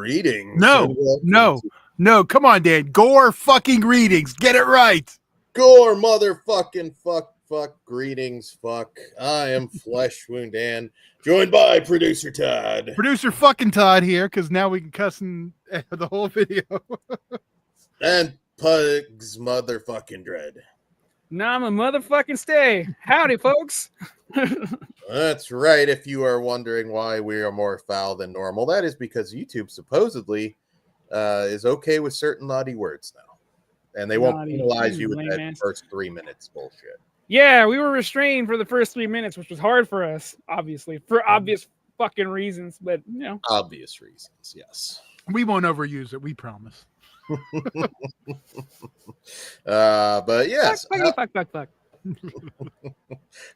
Greetings. No. Come on, Dan. Gore fucking greetings. Get it right. Gore motherfucking fuck. Greetings, fuck. I am Flesh Wound Dan, joined by producer Todd. Producer fucking Todd here, because now we can cuss in the whole video. And Pugs motherfucking Dread. Nah, I'm a motherfucking stay. Howdy, folks. That's right. If you are wondering why we are more foul than normal, that is because YouTube supposedly is okay with certain naughty words now. And they won't penalize you with that first 3 minutes bullshit. Yeah, we were restrained for the first 3 minutes, which was hard for us, obviously, for obvious fucking reasons. But, you know. Obvious reasons, yes. We won't overuse it, we promise. But yes. Fuck.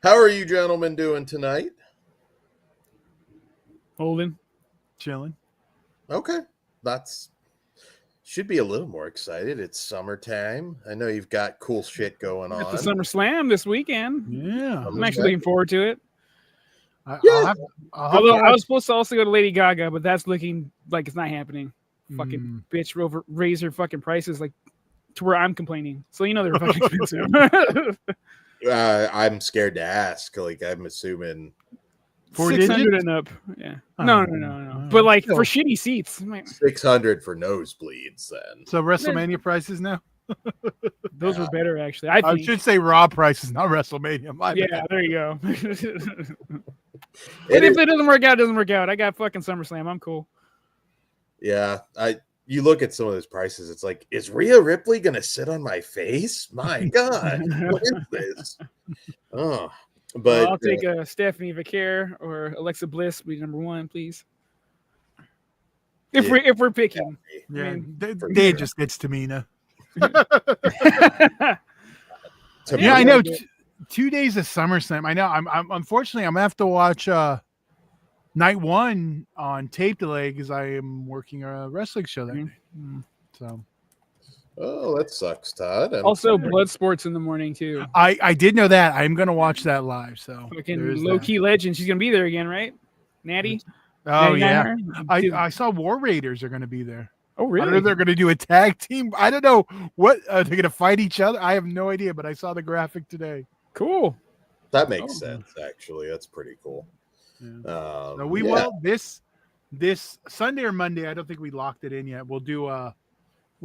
How are you gentlemen doing tonight? Holding. Chilling. Okay. Should be a little more excited. It's summertime. I know you've got cool shit going on. At the Summer Slam this weekend. Yeah. I'm actually looking forward to it. Although I was supposed to also go to Lady Gaga, but that's looking like it's not happening. Fucking bitch raise her fucking prices like to where I'm complaining. So you know they're fucking expensive. I'm scared to ask. Like I'm assuming 600 and up. Yeah. No. But like for shitty seats, 600 for nosebleeds. Then so WrestleMania prices now. Those were better actually. I should say Raw prices, not WrestleMania. Yeah, there you go. And if it doesn't work out, it doesn't work out. I got fucking SummerSlam. I'm cool. Yeah, you look at some of those prices, it's like, is Rhea Ripley gonna sit on my face? My God, what is this? Oh, but I'll take Stephanie Vaquer or Alexa Bliss be number one, please. If we're picking, yeah, I mean, they just gets Tamina. Yeah, I know. 2 days of SummerSlam. I know. I'm unfortunately I'm gonna have to watch night one on tape delay because I am working a wrestling show that day. So, oh, that sucks, Todd. Also, Blood Sports in the morning too. I did know that. I'm gonna watch that live. So, fucking low key legend. She's gonna be there again, right? Natty. Oh yeah. I saw War Raiders are gonna be there. Oh really? I don't know if they're gonna do a tag team. I don't know what they're gonna fight each other. I have no idea, but I saw the graphic today. Cool. That makes sense. Actually, that's pretty cool. Yeah. So we will this Sunday or Monday. I don't think we locked it in yet. We'll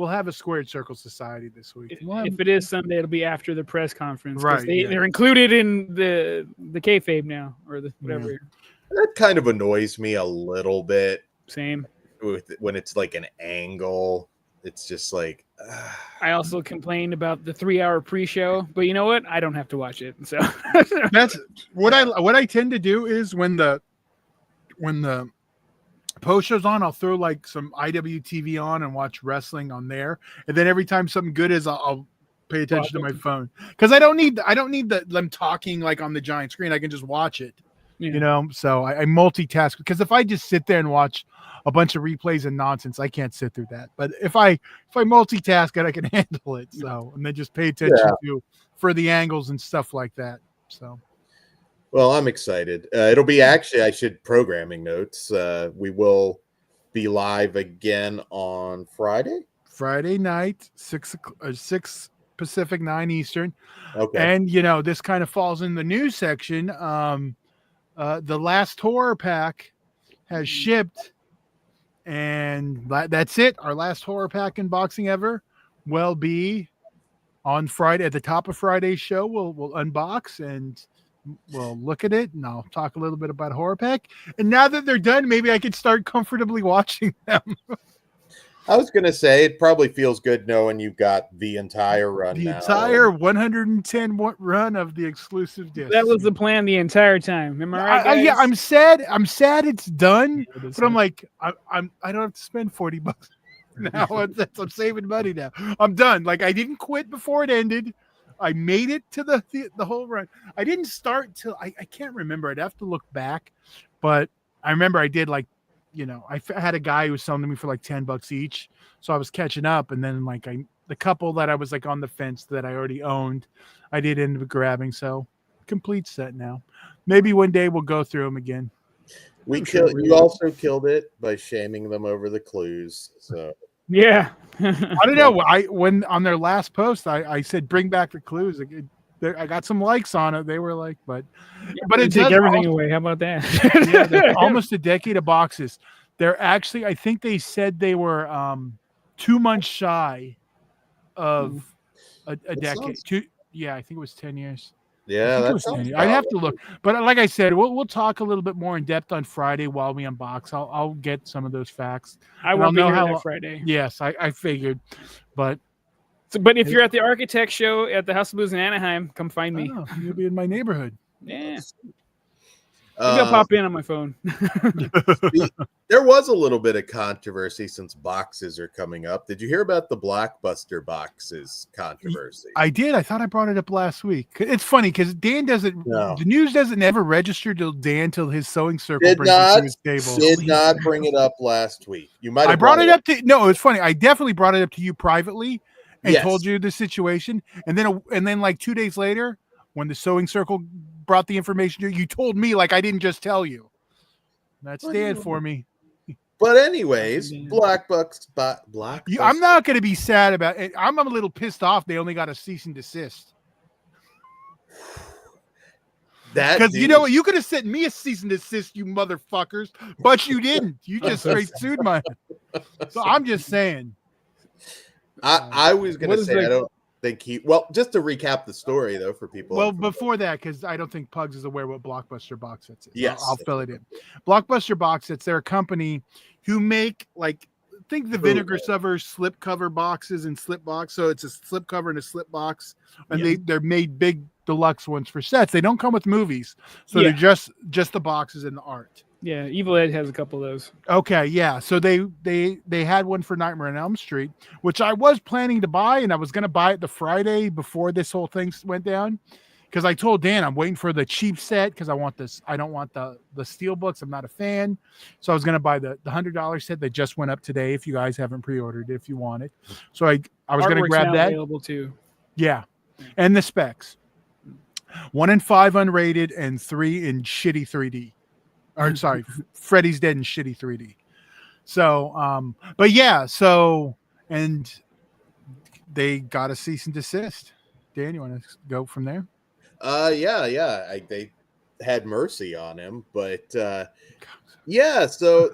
have a Squared Circle Society this week. If it is Sunday, it'll be after the press conference. Right. They're included in the kayfabe now, or the whatever. Yeah. That kind of annoys me a little bit. Same. When it's like an angle, it's just like. I also complained about the 3-hour pre-show, but you know what? I don't have to watch it. So that's what I tend to do is when the post show's on, I'll throw like some IWTV on and watch wrestling on there, and then every time something good is, I'll pay attention to my phone because I don't need them talking like on the giant screen. I can just watch it, you know. So I multitask because if I just sit there and watch a bunch of replays and nonsense, I can't sit through that. But if I multitask it, I can handle it. So, and then just pay attention for the angles and stuff like that. So, well, I'm excited. It'll be I should programming notes. We will be live again on Friday night, 6 Pacific, 9 Eastern. Okay. And this kind of falls in the news section. The last horror pack has shipped. And that's it. Our last horror pack unboxing ever will be on Friday at the top of Friday's show. We'll unbox and we'll look at it, and I'll talk a little bit about horror pack. And now that they're done, maybe I could start comfortably watching them. I was gonna say it probably feels good knowing you've got the entire run. The entire 110 run of the exclusive disc. That was the plan the entire time. Am I right? Guys? Yeah, I'm sad it's done, but I'm like, I don't have to spend $40 now. I'm saving money now. I'm done. Like I didn't quit before it ended. I made it to the whole run. I didn't start till I can't remember. I'd have to look back, but I remember I did like. I had a guy who was selling to me for like $10 each. So I was catching up. And then like the couple that I was like on the fence that I already owned, I did end up grabbing. So complete set now. Maybe one day we'll go through them again. You also killed it by shaming them over the clues. So yeah. I don't know. When on their last post, I said bring back the clues. I got some likes on it. They were like, but it take everything away. How about that? Yeah, they're almost a decade of boxes. They're actually, I think they said they were 2 months shy of a decade. I think it was 10 years. Yeah, that sounds. I'd have to look, but like I said, we'll talk a little bit more in depth on Friday while we unbox. I'll get some of those facts. I won't be here that Friday. Yes, I figured, but if you're at the Architect Show at the House of Blues in Anaheim, come find me. You'll be in my neighborhood. Yeah. Maybe I'll pop in on my phone. There was a little bit of controversy since boxes are coming up. Did you hear about the Blockbuster boxes controversy? I did. I thought I brought it up last week. It's funny because Dan doesn't. No. The news doesn't ever register till his sewing circle brings it to his table. Did not bring it up last week. You might. I brought it up to. No, it's funny. I definitely brought it up to you privately and told you the situation, and then like 2 days later, when the sewing circle brought the information to you, you told me like I didn't just tell you. That's Dan for me. But anyways, Blockbuster. I'm not going to be sad about it. I'm a little pissed off. They only got a cease and desist. Because you know what, you could have sent me a cease and desist, you motherfuckers, but you didn't. You just straight sued my. So I'm just saying. I was going to say I don't think just to recap the story though for people. Well, before that, because I don't think Pugs is aware what Blockbuster box sets is. Yes, I'll fill it in. Blockbuster box sets, they're a company who make think the Vinegar Silver slip cover boxes and slip box. So it's a slip cover and a slip box, and they're made big deluxe ones for sets. They don't come with movies, so they're just the boxes and the art. Yeah, Evil Ed has a couple of those. Okay, yeah. So they had one for Nightmare on Elm Street, which I was planning to buy, and I was going to buy it the Friday before this whole thing went down, because I told Dan I'm waiting for the cheap set because I want this. I don't want the steel books. I'm not a fan, so I was going to buy the $100 set that just went up today. If you guys haven't pre-ordered it, if you want it, so I was going to grab that. Available too. Yeah, and the specs: 1 in 5 unrated and 3 in shitty 3D. Or sorry, Freddy's Dead in shitty 3D. So, but yeah, and they got a cease and desist. Dan, you want to go from there? They had mercy on him, but so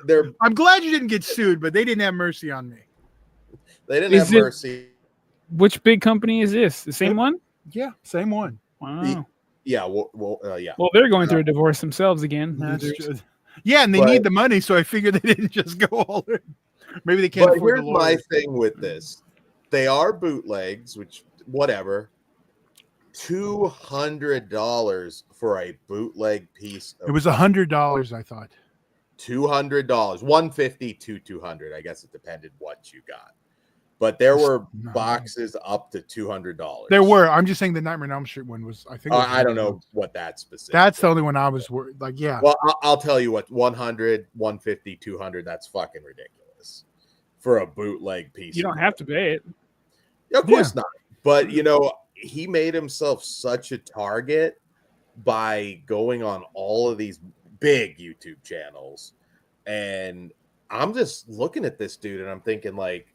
they're. I'm glad you didn't get sued, but they didn't have mercy on me. They didn't have mercy. Which big company is this? The same one? Yeah, same one. Wow. Yeah, yeah. Well, they're going through a divorce themselves again. Yeah, and they need the money, so I figured they didn't just go all in. Maybe they can't afford the lawyer. Here's my thing with this. They are bootlegs, which, whatever. $200 for a bootleg piece. It was $100, I thought. $200. $150 to $200. I guess it depended what you got. But there were boxes up to $200. There were. I'm just saying the Nightmare on Elm Street one was, I think. I don't know what that specific. That's the only one I was worried. Like, yeah. Well, I'll tell you what, 100, 150, 200, that's fucking ridiculous for a bootleg piece. You don't have to pay it. Of course not. But, he made himself such a target by going on all of these big YouTube channels. And I'm just looking at this dude and I'm thinking, like,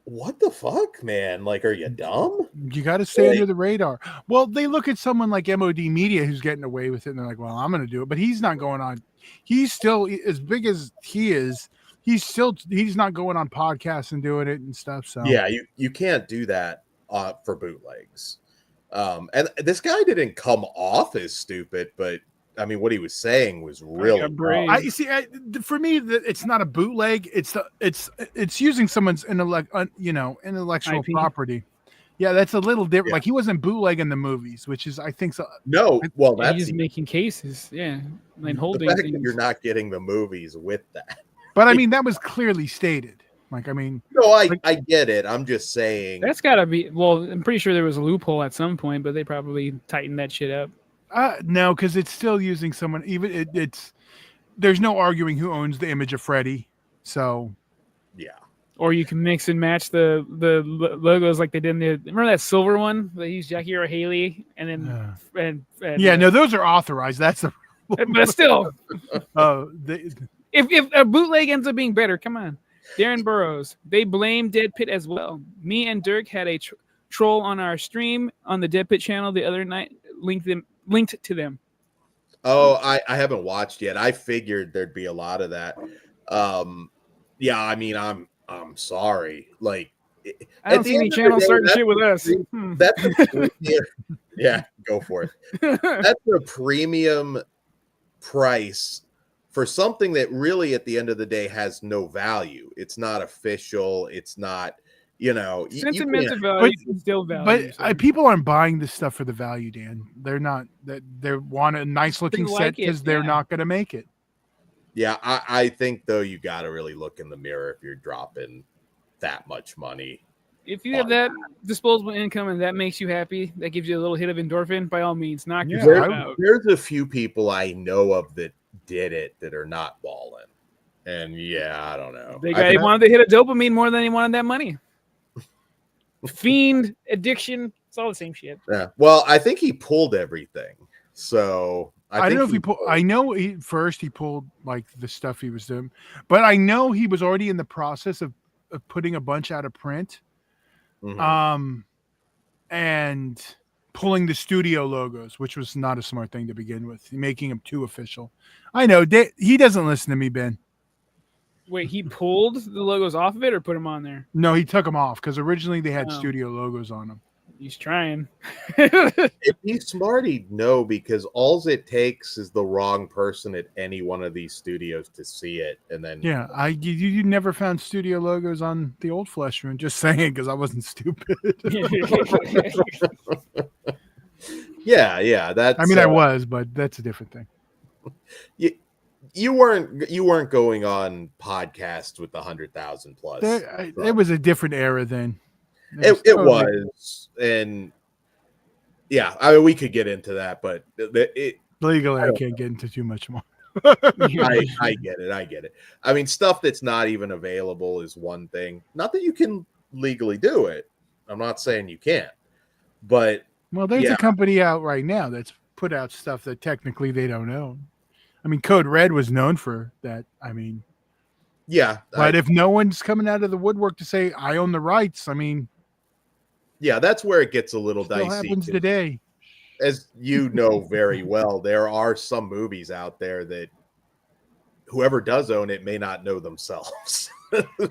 what the fuck, man? Like, are you dumb? You got to stay under the radar. Well, they look at someone like MOD Media who's getting away with it, and they're like, well, I'm going to do it. But he's not going on. He's still, as big as he is, he's not going on podcasts and doing it and stuff. So yeah, you can't do that for bootlegs. And this guy didn't come off as stupid, but I mean, what he was saying was really. For me, it's not a bootleg. It's using someone's intellectual property. Yeah, that's a little different. Yeah. Like, he wasn't bootlegging the movies, which is, I think, so. No, well, that's he's making cases. Yeah, and holding. The fact that you're not getting the movies with that. But I mean, that was clearly stated. Like, I mean, no, I get it. I'm just saying that's got to be. Well, I'm pretty sure there was a loophole at some point, but they probably tightened that shit up. No, because it's still using someone. Even there's no arguing who owns the image of Freddy. So, yeah. Or you can mix and match the logos like they did in the. Remember that silver one? They used Jackie or Haley, and then no, those are authorized. That's the. But still, They, if a bootleg ends up being better, come on. Darren Burrows. They blame Dead Pit as well. Me and Dirk had a troll on our stream on the Dead Pit channel the other night. Linked to them. Oh, I haven't watched yet. I figured there'd be a lot of that. Yeah, I mean, I'm sorry. Like, I don't see any channels starting shit with us. That's a premium, yeah, go for it. That's a premium price for something that really, at the end of the day, has no value. It's not official. It's not, sentimental value, but still value. But people aren't buying this stuff for the value, Dan. They're not. They want a nice looking set because they're not going to make it. Yeah, I think though you got to really look in the mirror if you're dropping that much money. If you have that disposable income and that makes you happy, that gives you a little hit of endorphin, by all means, knock yourself out. There's a few people I know of that did it that are not balling. And yeah, I don't know. They wanted to hit a dopamine more than he wanted that money. Fiend, addiction, it's all the same shit. Yeah. Well, I think he pulled everything. So I don't know if he pulled. I know first he pulled like the stuff he was doing, but I know he was already in the process of putting a bunch out of print. Mm-hmm. And pulling the studio logos, which was not a smart thing to begin with, making them too official. I know he doesn't listen to me, Ben. Wait, he pulled the logos off of it or put them on there? No, he took them off because originally they had studio logos on them. He's trying. If he's smart, he'd know, because all it takes is the wrong person at any one of these studios to see it, and then you never found studio logos on the old Flesh Room. Just saying, because I wasn't stupid. yeah. That's. I mean, I was, but that's a different thing. You weren't going on podcasts with 100,000 plus. It was a different era then. It was, and yeah, I mean, we could get into that, but legally, I can't get into too much more. I get it. I mean, stuff that's not even available is one thing. Not that you can legally do it. I'm not saying you can't, but there's a company out right now that's put out stuff that technically they don't own. I mean, Code Red was known for that. I mean, yeah, but if no one's coming out of the woodwork to say I own the rights, I mean. Yeah, that's where it gets a little dicey. Happens today. As you know very well, there are some movies out there that whoever does own it may not know themselves.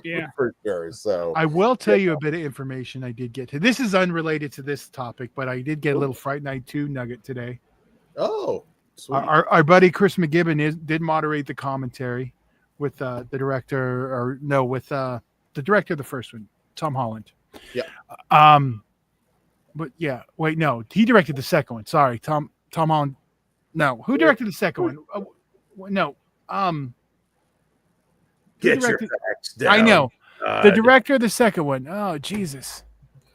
Yeah, for sure. So I will tell you a bit of information I did get to. This is unrelated to this topic, but I did get a little Fright Night 2 nugget today. Oh, sweet. Our buddy Chris McGibbon did moderate the commentary with the director, the director of the first one, Tom Holland. Yeah. But yeah, wait, no, he directed the second one. Sorry, Tom Holland. No, who directed the second one? No. Get your facts down. I know. The director of the second one. Oh, Jesus.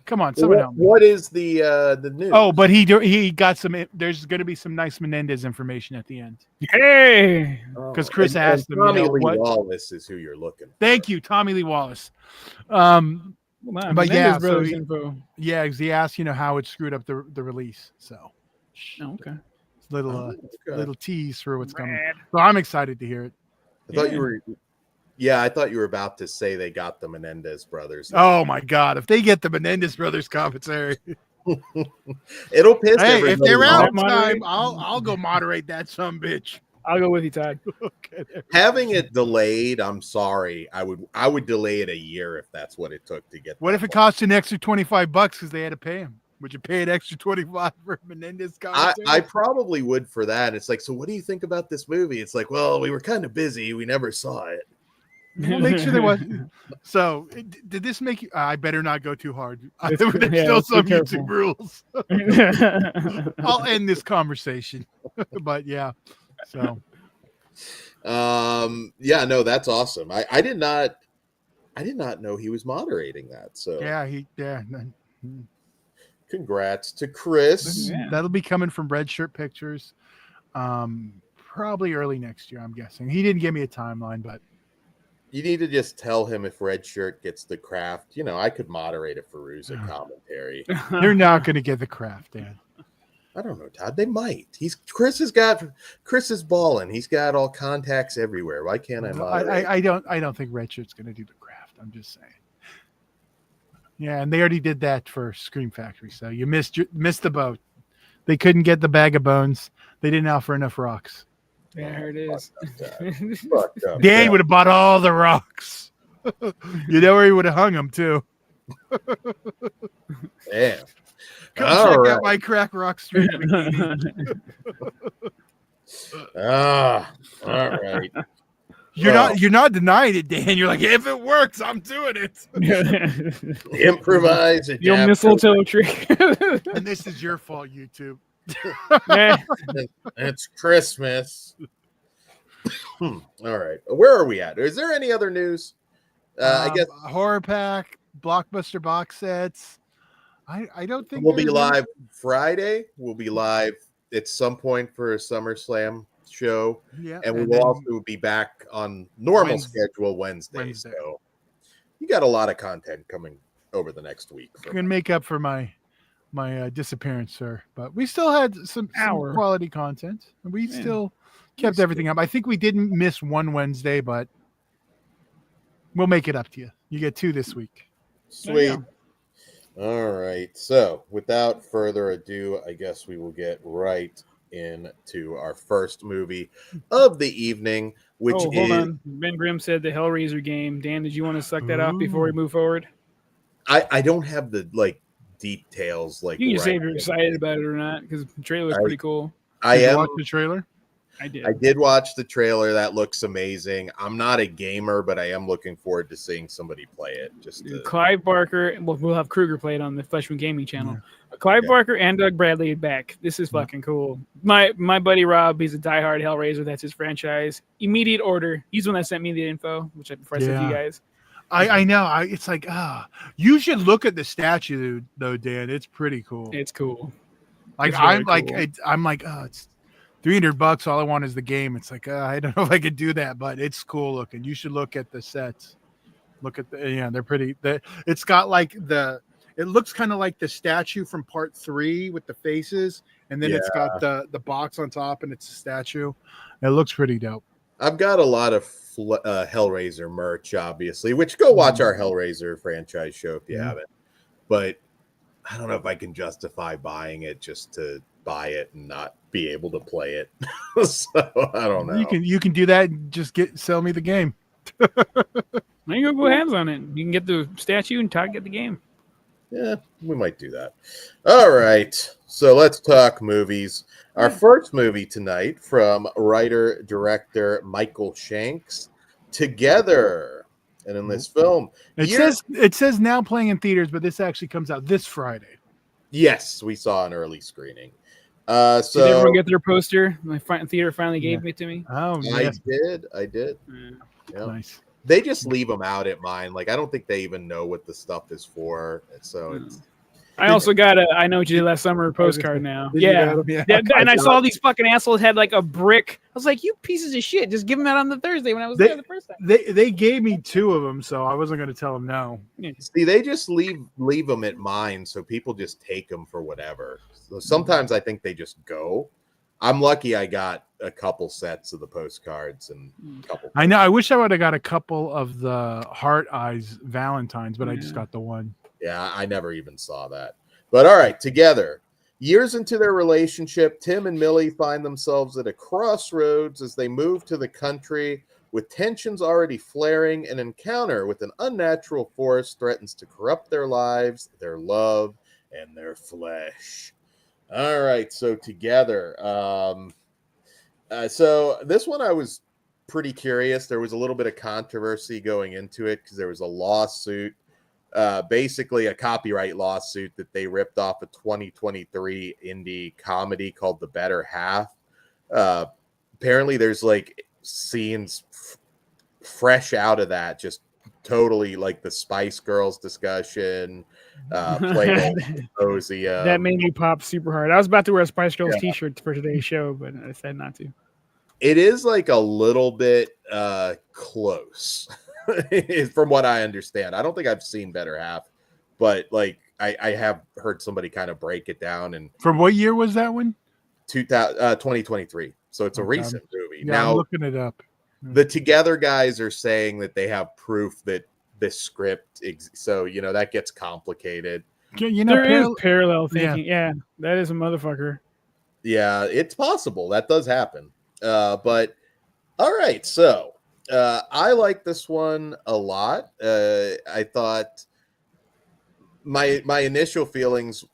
Come on, someone help me. What is the news? Oh, but he got some. There's going to be some nice Menendez information at the end. Hey, because Chris asked him. Tommy Lee Wallace is who you're looking for. Thank you, Tommy Lee Wallace. But yeah, so he asked, how it screwed up the release. So, okay, little tease for what's coming. So I'm excited to hear it. I thought you were. Yeah, I thought you were about to say they got the Menendez brothers. Oh my God! If they get the Menendez brothers commentary, it'll piss. Hey, if they're out in time, I'll go moderate that bitch. I'll go with you, Todd. Okay, having it delayed, I'm sorry. I would delay it a year if that's what it took to get. What if it cost you an extra $25 because they had to pay him? Would you pay an extra $25 for Menendez commentary? I probably would for that. It's like, so what do you think about this movie? It's like, well, we were kind of busy. We never saw it. We'll make sure there was. So, did this make you? I better not go too hard. There's still some YouTube rules. I'll end this conversation. But yeah, so. Yeah, no, that's awesome. I did not know he was moderating that. So yeah. Congrats to Chris. Yeah. That'll be coming from Red Shirt Pictures, probably early next year. I'm guessing. He didn't give me a timeline, but. You need to just tell him if Red Shirt gets the craft. I could moderate a Faruza commentary. You're not going to get the craft, Dan. I don't know, Todd. They might. Chris is balling. He's got all contacts everywhere. Why can't I moderate? I don't think Red Shirt's going to do the craft. I'm just saying. Yeah, and they already did that for Scream Factory, so you missed the boat. They couldn't get the bag of bones. They didn't offer enough rocks. There it is. Dan would have bought all the rocks. You know where he would have hung them too. Damn. Come check out my crack rock stream. All right. You're not denying it, Dan. You're like, if it works, I'm doing it. Improvise. Your mistletoe trick. And this is your fault, YouTube. It's Christmas. All right. Where are we at? Is there any other news? I guess horror pack, blockbuster box sets. I don't think we'll be live Friday. We'll be live at some point for a SummerSlam show. Yeah. And we will also be back on normal schedule Wednesday. So you got a lot of content coming over the next week. I'm gonna make up for my disappearance, sir. But we still had some quality content. And we still kept everything up. I think we didn't miss one Wednesday, but we'll make it up to you. You get 2 this week. Sweet. All right. So without further ado, I guess we will get right into our first movie of the evening, which hold on. Ben Grimm said the Hellraiser game. Dan, did you want to suck that out before we move forward? I don't have the details. You can just say if you're excited about it or not, because the trailer is pretty cool. Did you watch the trailer? I did watch the trailer. That looks amazing. I'm not a gamer, but I am looking forward to seeing somebody play it. Clive Barker. We'll have Kruger play it on the Fleshman Gaming channel. Yeah. Clive Barker and Doug Bradley back. This is fucking cool. My buddy Rob, he's a diehard Hellraiser. That's his franchise. Immediate Order. He's the one that sent me the info, which I said to you guys. I know. It's like, you should look at the statue though, Dan. It's pretty cool. It's cool. Like I'm like, it's $300. All I want is the game. It's like, I don't know if I could do that, but it's cool looking. You should look at the sets. Look at they're pretty. It's got it looks kind of like the statue from part 3 with the faces, and then it's got the box on top, and it's a statue. It looks pretty dope. I've got a lot of Hellraiser merch, obviously, which go watch our Hellraiser franchise show if you haven't. But I don't know if I can justify buying it just to buy it and not be able to play it. So I don't know. You can do that and just sell me the game. Now you go hands on it. You can get the statue and Todd get the game. Yeah, we might do that. All right. So let's talk movies. Our first movie tonight from writer-director Michael Shanks, Together. And in this film, it says now playing in theaters, but this actually comes out this Friday. Yes, we saw an early screening. So did everyone get their poster? My theater finally gave it to me. Oh, yes. I did. Yeah. Nice. They just leave them out at mine. Like, I don't think they even know what the stuff is for. So it's. I also got a I Know What You Did Last Summer postcard now. Yeah. And I saw these fucking assholes had like a brick. I was like, you pieces of shit. Just give them out on the Thursday when I was there the first time. They gave me 2 of them, so I wasn't going to tell them no. See, they just leave them at mine, so people just take them for whatever. So sometimes I think they just go. I'm lucky I got a couple sets of the postcards and a couple. I know. I wish I would have got a couple of the Heart Eyes Valentines, but I just got the one. Yeah, I never even saw that. But all right, Together. Years into their relationship, Tim and Millie find themselves at a crossroads as they move to the country with tensions already flaring. An encounter with an unnatural force threatens to corrupt their lives, their love, and their flesh. All right, so Together. So this one I was pretty curious. There was a little bit of controversy going into it because there was a lawsuit. Basically a copyright lawsuit that they ripped off a 2023 indie comedy called The Better Half. Apparently there's like scenes fresh out of that, just totally like the Spice Girls discussion, Symposium. That made me pop super hard. I was about to wear a Spice Girls t-shirt for today's show, but I said not to. It is like a little bit close. From what I understand. I don't think I've seen Better Half, but like I have heard somebody kind of break it down. And from what year was that one? 2023. So it's a recent movie. Yeah, now I'm looking it up. The Together guys are saying that they have proof that this script, so that gets complicated. There is parallel thinking. Yeah, that is a motherfucker. Yeah, it's possible that does happen. But all right, so I like this one a lot. I thought my initial feelings,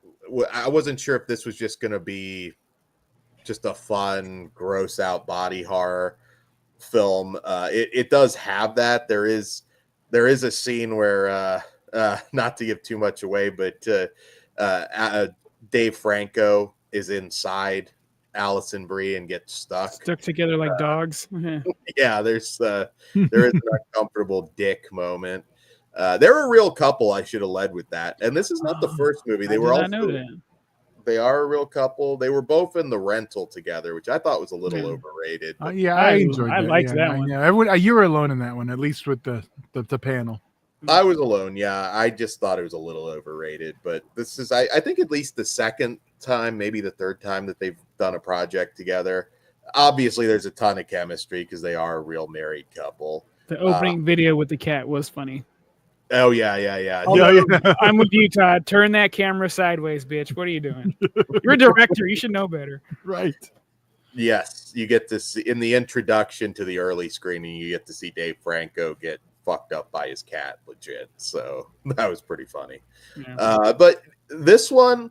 I wasn't sure if this was just going to be just a fun, gross out body horror film. It does have that. There is a scene where not to give too much away, but Dave Franco is inside Alison Brie and gets stuck together like dogs. Yeah, there is an uncomfortable dick moment. They're a real couple. I should have led with that. And this is not the first movie. They were also they are a real couple. They were both in The Rental together, which I thought was a little overrated. Yeah, I enjoyed that. I liked that one. Yeah, you were alone in that one, at least with the panel. I was alone. Yeah, I just thought it was a little overrated. But this is, I think, at least the second time, maybe the third time that they've done a project together. Obviously, there's a ton of chemistry because they are a real married couple. The opening video with the cat was funny. Oh, yeah. I'm with you, Todd. Turn that camera sideways, bitch. What are you doing? You're a director. You should know better. Right. Yes, you get to see in the introduction to the early screening, you get to see Dave Franco get fucked up by his cat, legit. So that was pretty funny. Yeah. But this one,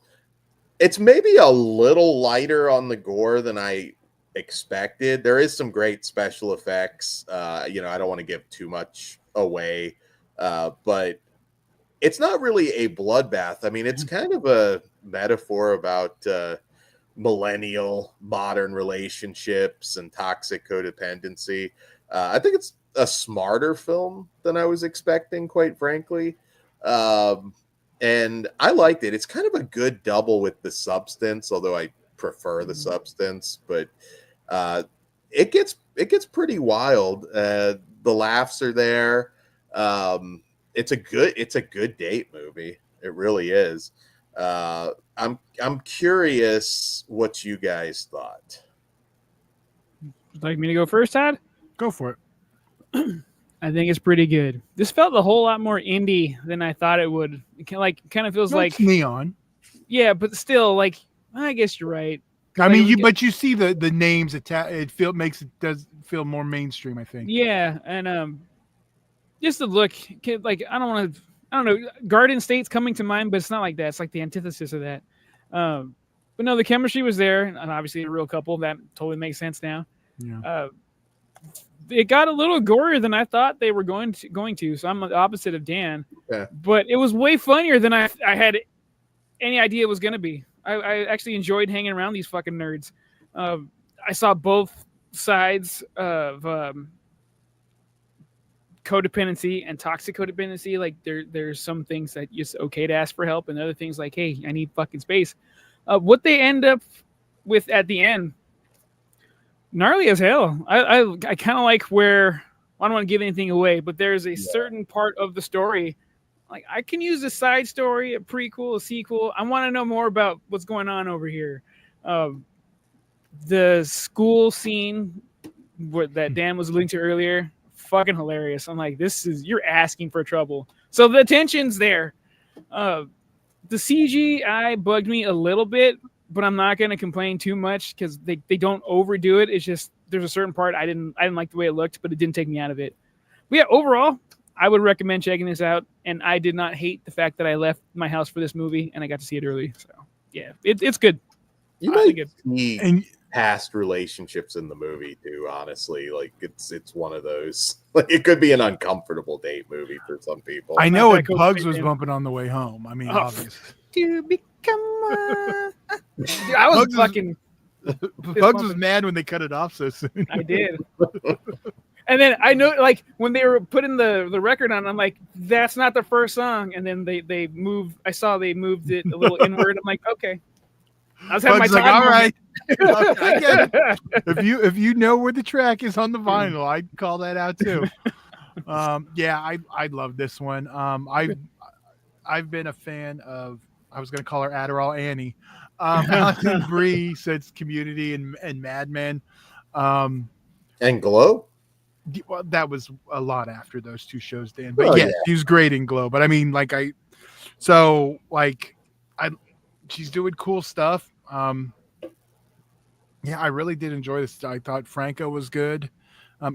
it's maybe a little lighter on the gore than I expected. There is some great special effects. I don't want to give too much away. But it's not really a bloodbath. I mean, it's kind of a metaphor about millennial modern relationships and toxic codependency. I think it's a smarter film than I was expecting, quite frankly. And I liked it. It's kind of a good double with The Substance, although I prefer The Substance, but it gets pretty wild. The laughs are there. It's a good date movie. It really is. I'm curious what you guys thought. Would like me to go first, Todd? Go for it. I think it's pretty good. This felt a whole lot more indie than I thought it would. It kind of feels like neon. Yeah, but still, I guess you're right. I mean, but you see the names. It does feel more mainstream, I think. Yeah, and just the look, I don't know. Garden State's coming to mind, but it's not like that. It's like the antithesis of that. But no, the chemistry was there, and obviously a real couple. That totally makes sense now. Yeah. It got a little gorier than I thought they were going to. So I'm the opposite of Dan. Yeah. But it was way funnier than I had any idea it was going to be. I actually enjoyed hanging around these fucking nerds. I saw both sides of codependency and toxic codependency. Like there's some things that it's okay to ask for help, and other things like, hey, I need fucking space. What they end up with at the end, gnarly as hell. I kind of like where, I don't want to give anything away, but there's a certain part of the story, like I can use a side story, a prequel, a sequel. I want to know more about what's going on over here. The school scene that Dan was alluding to earlier, fucking hilarious. I'm like, you're asking for trouble. So the tension's there. The CGI bugged me a little bit, but I'm not going to complain too much because they don't overdo it. It's just there's a certain part I didn't like the way it looked, but it didn't take me out of it. But yeah, overall, I would recommend checking this out, and I did not hate the fact that I left my house for this movie and I got to see it early. So yeah, it's good. You might see past relationships in the movie too. Honestly, like it's one of those. Like it could be an uncomfortable date movie for some people. I know what Bugs was bumping on the way home. I mean, obviously. To become one. Dude, I was fucking. Bugs was mad when they cut it off so soon. I did. And then I know, like, when they were putting the record on, I'm like, that's not the first song. And then they moved. I saw they moved it a little inward. I'm like, okay. I was having Bugs my time. All right. I get it. If you know where the track is on the vinyl, I'd call that out too. Yeah, I love this one. I've been a fan of. I was going to call her Adderall Annie. Alison Brie since Community and Mad Men. And Glow. Well, that was a lot after those two shows, Dan. But Oh, yeah, yeah. she was great in Glow. But I mean, she's doing cool stuff. Yeah, I really did enjoy this. I thought Franco was good.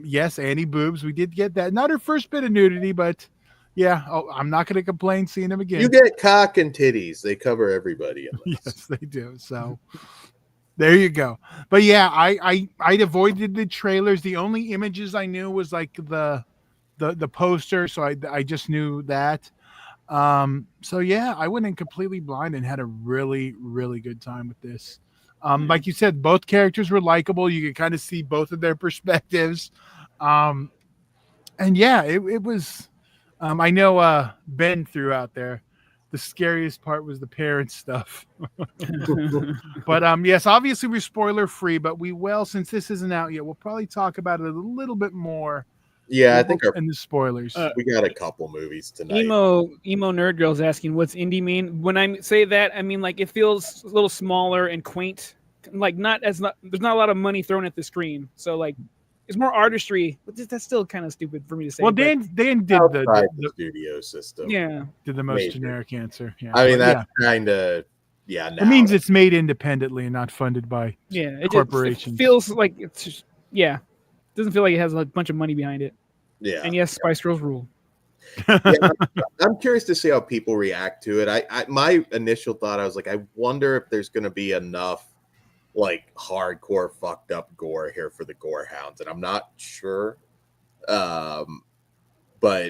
Yes, Annie boobs. We did get that. Not her first bit of nudity, but yeah, I'm not going to complain seeing him again. You get cock and titties. They cover everybody in this. Yes, they do. So there you go. But yeah, I'd avoided the trailers. The only images I knew was like the poster, so I just knew that. So yeah, I went in completely blind and had a really, really good time with this. Like you said, both characters were likable. You could kind of see both of their perspectives. And yeah, it was. I know Ben threw out there. The scariest part was the parent stuff. But yes, obviously we're spoiler free, but we will, since this isn't out yet, we'll probably talk about it a little bit more. Yeah, I think in the spoilers. we got a couple movies tonight. Emo nerd girl's asking, what's indie mean? When I say that, I mean like it feels a little smaller and quaint. Like there's not a lot of money thrown at the screen, so like it's more artistry. But that's still kind of stupid for me to say. Well, Dan did the studio system. Yeah, did the most generic answer. Yeah, I mean that's kind of It means it's made independently and not funded by corporations. It feels like it's just, doesn't feel like it has a bunch of money behind it. Yeah, and yes, Spice Girls rule. I'm curious to see how people react to it. I my initial thought, I was like, I wonder if there's going to be enough like hardcore fucked up gore here for the gore hounds, and I'm not sure. But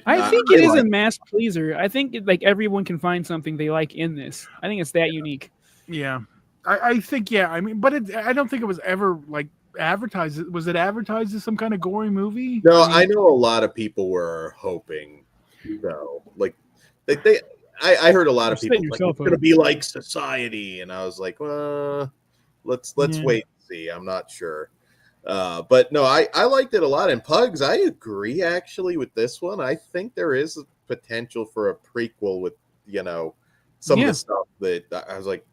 I think it is a mass pleaser. I think like everyone can find something they like in this. I think it's that unique. Yeah, I think I mean, but I don't think it was ever like advertised. Was it advertised as some kind of gory movie? No, I know a lot of people were hoping though. Like I heard a lot of people like, it's gonna be like Society, and I was like, well, let's wait and see. I'm not sure. But no, I liked it a lot. And Pugs, I agree actually with this one. I think there is a potential for a prequel with, some of the stuff that I was like,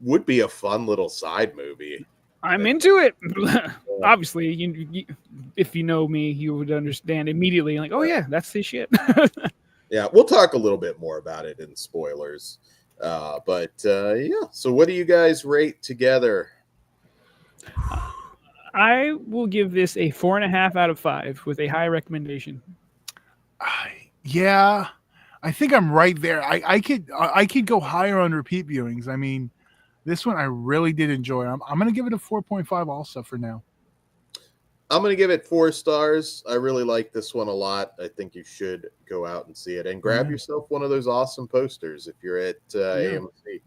would be a fun little side movie. I'm into it. Obviously, you, if you know me, you would understand immediately. Like, oh yeah, that's the shit. Yeah, we'll talk a little bit more about it in spoilers. But so what do you guys rate together? I will give this a 4.5 out of 5 with a high recommendation. Yeah, I think I'm right there. I could go higher on repeat viewings. I mean, this one I really did enjoy. I'm going to give it a 4.5 also for now. I'm going to give it 4 stars. I really like this one a lot. I think you should go out and see it and grab yourself one of those awesome posters if you're at AMC.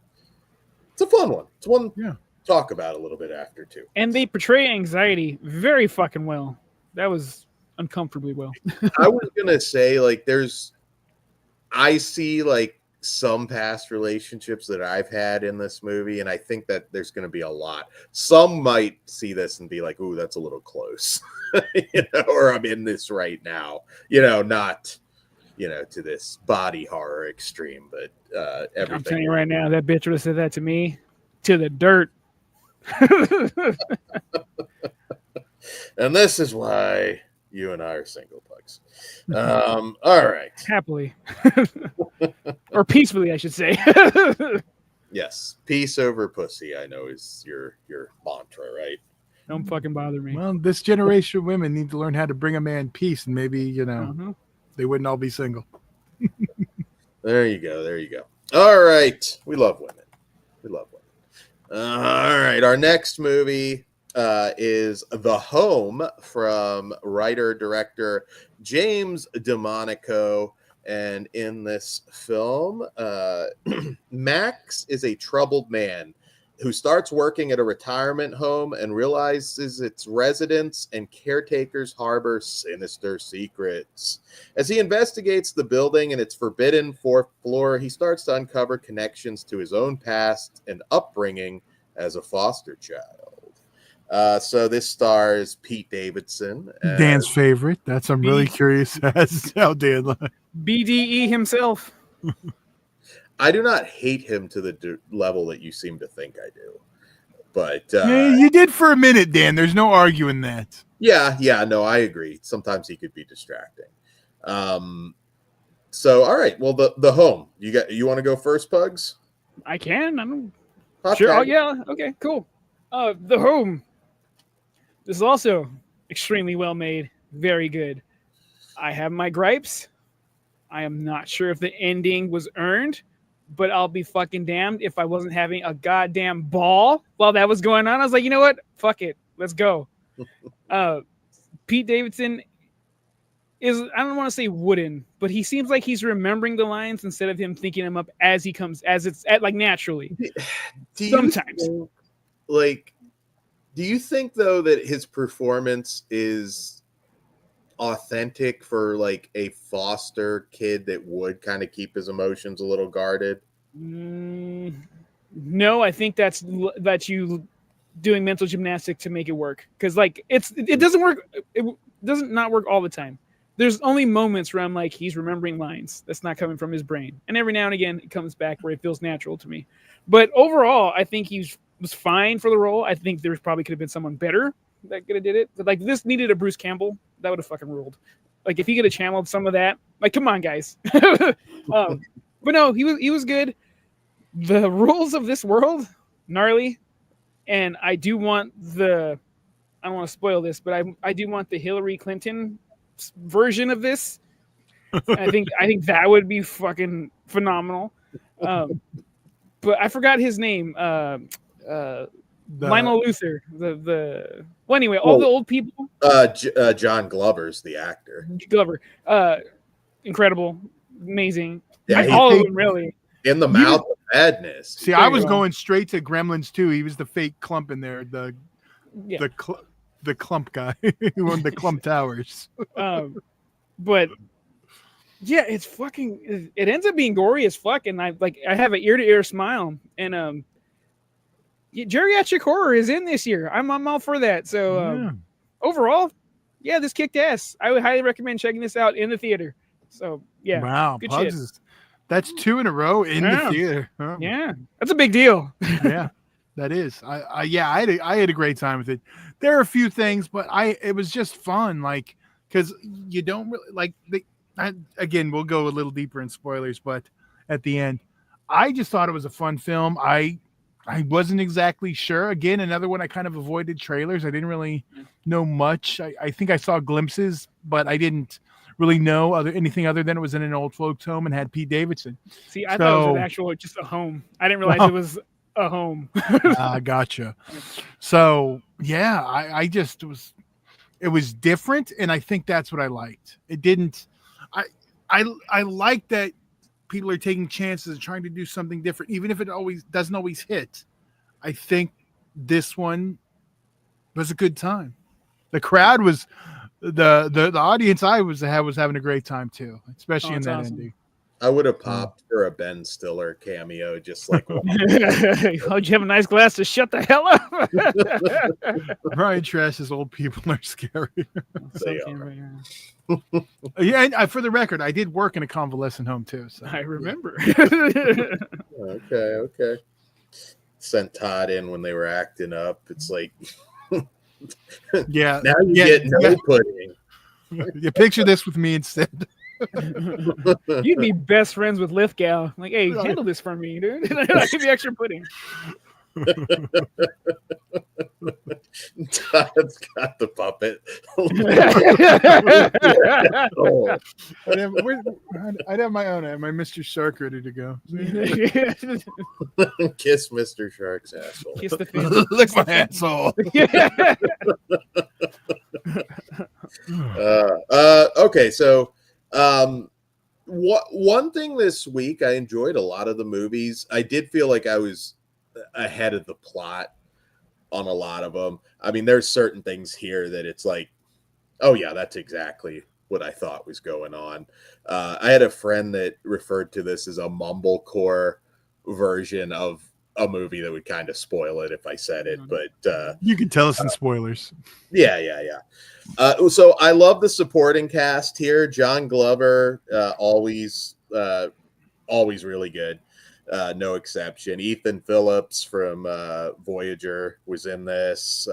It's a fun one. It's one to talk about a little bit after too. And they portray anxiety very fucking well. That was uncomfortably well. I was going to say like I see like some past relationships that I've had in this movie, and I think that there's going to be a lot. Some might see this and be like, "Ooh, that's a little close," or I'm in this right now. Not, to this body horror extreme, but everything. I'm telling you right now, that bitch would have said that to me, to the dirt. And this is why you and I are single, Pugs. All right. Happily. Or peacefully, I should say. Yes. Peace over pussy, I know, is your mantra, right? Don't fucking bother me. Well, this generation of women need to learn how to bring a man peace, and maybe, they wouldn't all be single. There you go. All right. We love women. All right. Our next movie is The Home from writer-director James DeMonico. And in this film, Max is a troubled man who starts working at a retirement home and realizes its residents and caretakers harbor sinister secrets. As he investigates the building and its forbidden 4th floor, he starts to uncover connections to his own past and upbringing as a foster child. So this stars Pete Davidson. Dan's favorite. I'm really curious as to how Dan likes. BDE himself. I do not hate him to the level that you seem to think I do. But you did for a minute, Dan. There's no arguing that. Yeah, no, I agree. Sometimes he could be distracting. So all right, well the home. You want to go first, Pugs? I can. I'm Hot sure. tag. Oh yeah. Okay. Cool. The home. This is also extremely well made. Very good. I have my gripes. I am not sure if the ending was earned, but I'll be fucking damned if I wasn't having a goddamn ball while that was going on. I was like, you know what? Fuck it. Let's go. Pete Davidson is, I don't want to say wooden, but he seems like he's remembering the lines instead of him thinking them up as he comes, as it's at like naturally. Sometimes. Do you think though that his performance is authentic for like a foster kid that would kind of keep his emotions a little guarded? No, I think that's you doing mental gymnastics to make it work, because like it doesn't work. It doesn't not work all the time. There's only moments where I'm like, he's remembering lines that's not coming from his brain, and every now and again it comes back where it feels natural to me. But overall, I think he was fine for the role. I think there probably could have been someone better that could have did it. But like this needed a Bruce Campbell. That would have fucking ruled. Like if he could have channeled some of that. Like come on, guys. But no, he was good. The rules of this world, gnarly. And I do want I don't want to spoil this, but I do want the Hillary Clinton version of this. I think that would be fucking phenomenal. But I forgot his name. Lionel Luther. Well, anyway, all the old people. John Glover's the actor. Glover, incredible, amazing. Yeah, all of them really. In the mouth of madness. See, I was going straight to Gremlins 2. He was the fake clump in there, the clump guy who owned the Clump Towers. But yeah, it's fucking. It ends up being gory as fuck, and I have an ear to ear smile. And geriatric horror is in this year. I'm all for that. So overall, yeah, this kicked ass. I would highly recommend checking this out in the theater. So yeah, wow, good shit. That's 2 in a row in the theater. Oh. Yeah, that's a big deal. Yeah, that is. I had a great time with it. There are a few things, but it was just fun. Like, because you don't really like again, we'll go a little deeper in spoilers, but at the end, I just thought it was a fun film. I wasn't exactly sure. Again, another one I kind of avoided trailers. I didn't really know much. I think I saw glimpses, but I didn't really know anything other than it was in an old folks home and had Pete Davidson. See, I thought it was an actual just a home. I didn't realize it was a home. Gotcha. So yeah, I just it was different, and I think that's what I liked. It didn't. I like that people are taking chances and trying to do something different, even if it doesn't always hit. I think this one was a good time. The crowd was. The audience I was having a great time too, especially in that ending. I would have popped for a Ben Stiller cameo, just like how'd you have a nice glass to shut the hell up? Brian Trash's old people are scary. They are. Yeah, and for the record, I did work in a convalescent home too. So I remember. Okay. Sent Todd in when they were acting up. It's like yeah. Now you get no pudding. You picture this with me instead. You'd be best friends with Lithgow. Like, hey, handle this for me, dude. I'll give you extra pudding. Todd's got the puppet. I'd have my own. I have my Mr. Shark ready to go. Kiss Mr. Shark's asshole. Kiss the fish. Lick my asshole. Okay, so one thing this week, I enjoyed a lot of the movies. I did feel like I was ahead of the plot on a lot of them. I mean, there's certain things here that it's like, oh yeah, that's exactly what I thought was going on. I had a friend that referred to this as a mumblecore version of a movie that would kind of spoil it if I said it, but you can tell us in spoilers. Yeah. So I love the supporting cast here. John Glover, always always really good. No exception. Ethan Phillips from Voyager was in this.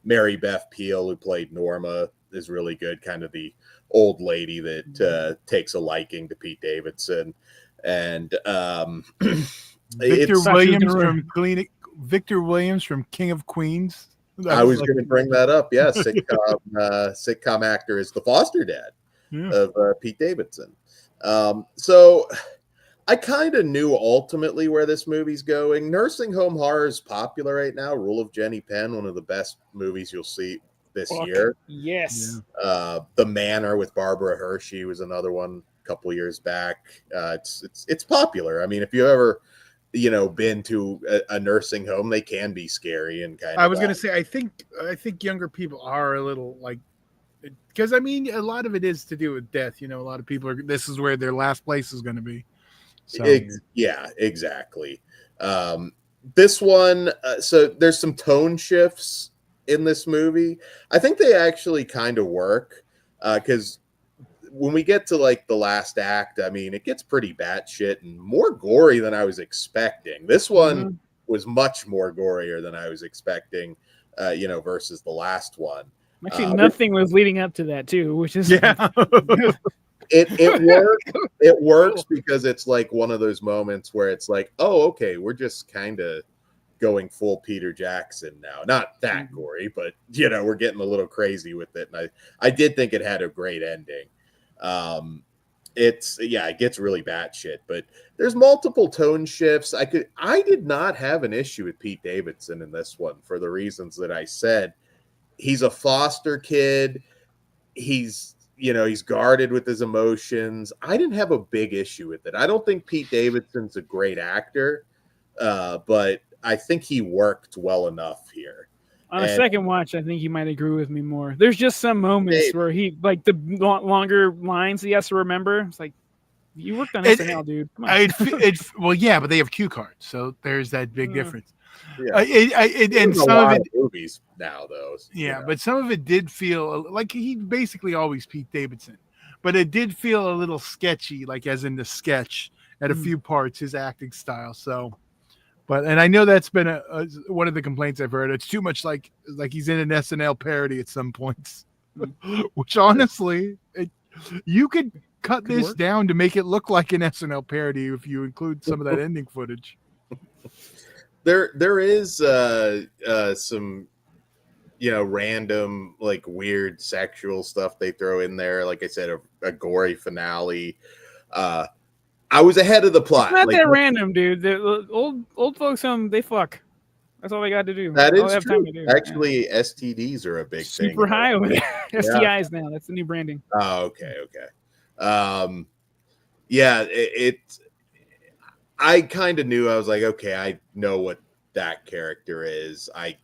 Mary Beth Peel, who played Norma, is really good. Kind of the old lady that takes a liking to Pete Davidson. And Victor Williams from King of Queens. I was going to bring that up. Yeah, sitcom actor is the foster dad of Pete Davidson. So I kind of knew ultimately where this movie's going. Nursing home horror is popular right now. Rule of Jenny Penn, one of the best movies you'll see this year. Yes. The Manor with Barbara Hershey was another one a couple years back. It's popular. I mean, if you ever been to a nursing home, they can be scary and kind of. I was going to say, I think younger people are a little like, because I mean, a lot of it is to do with death. A lot of people this is where their last place is going to be. So. Yeah, exactly. This one, so there's some tone shifts in this movie. I think they actually kind of work because when we get to like the last act, I mean, it gets pretty batshit and more gory than I was expecting. This one was much more gorier than I was expecting, versus the last one. Actually, nothing was leading up to that too, which is It works because it's like one of those moments where it's like, oh, okay, we're just kind of going full Peter Jackson now. Not that gory, but we're getting a little crazy with it. And I did think it had a great ending. It gets really batshit, but there's multiple tone shifts. I did not have an issue with Pete Davidson in this one for the reasons that I said. He's a foster kid. He's guarded with his emotions. I didn't have a big issue with it. I don't think Pete Davidson's a great actor, but I think he worked well enough here. On a second watch, I think you might agree with me more. There's just some moments where he, like the longer lines he has to remember. It's like, you worked on SNL, dude. Come on. Well, yeah, but they have cue cards, so there's that big difference. Yeah. And some of it movies now, though. Yeah, but some of it did feel like he basically always Pete Davidson, but it did feel a little sketchy, like as in the sketch at a few parts, his acting style. So, and I know that's been one of the complaints I've heard. It's too much like he's in an SNL parody at some points, which honestly, you could cut this down to make it look like an SNL parody if you include some of that ending footage. There is some random like weird sexual stuff they throw in there. Like I said, a gory finale. I was ahead of the plot. It's not that random, dude. The old folks they fuck. That's all they got to do. That is true. Actually, STDs are a big thing. Super high over there. STIs now. That's the new branding. Oh, okay. I kind of knew. I was like, okay, I know what that character is. I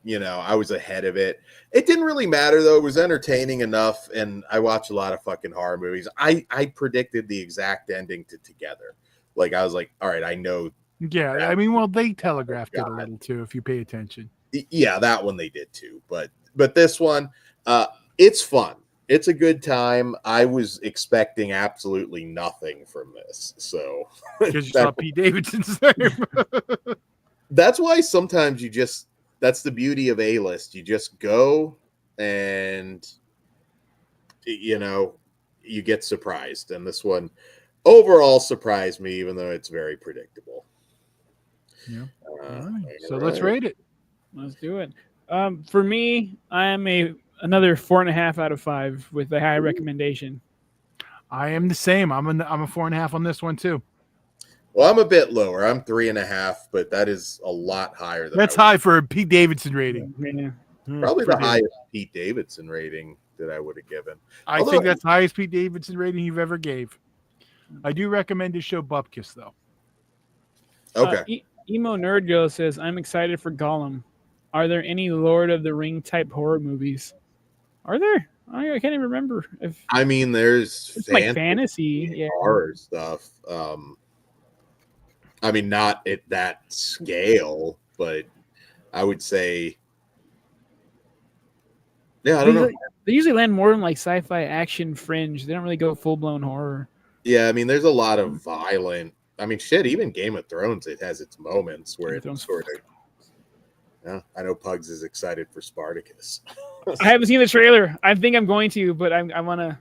was ahead of it. It didn't really matter though. It was entertaining enough, and I watch a lot of fucking horror movies. I predicted the exact ending to Together. Like I was like, all right, I know. Yeah, I mean, well, they telegraphed it a little too if you pay attention. Yeah, that one they did too. But this one, it's fun. It's a good time. I was expecting absolutely nothing from this. So because you saw Pete Davidson's name. That's why sometimes that's the beauty of A-list. You just go and, you get surprised. And this one overall surprised me, even though it's very predictable. Yeah. So let's rate it. Let's do it. For me, I am another 4.5 out of 5 with a high recommendation. I am the same. I'm a 4.5 on this one too. Well, I'm a bit lower. I'm 3.5, but that is a lot higher than that's high for a Pete Davidson rating. Yeah. Probably the highest Pete Davidson rating that I would have given. I think that's the highest Pete Davidson rating you've ever gave. I do recommend his show Bupkis, though. Okay. Emo Nerd Girl says, I'm excited for Gollum. Are there any Lord of the Ring type horror movies? Are there? I can't even remember. There's like fantasy horror stuff. Not at that scale, but I would say, I don't know. They usually land more in like sci-fi action fringe. They don't really go full-blown horror. Yeah, there's a lot of violent I mean, shit, even Game of Thrones, it has its moments where it's sort of. Yeah, I know Pugs is excited for Spartacus. I haven't seen the trailer. I think I'm going to, but I want a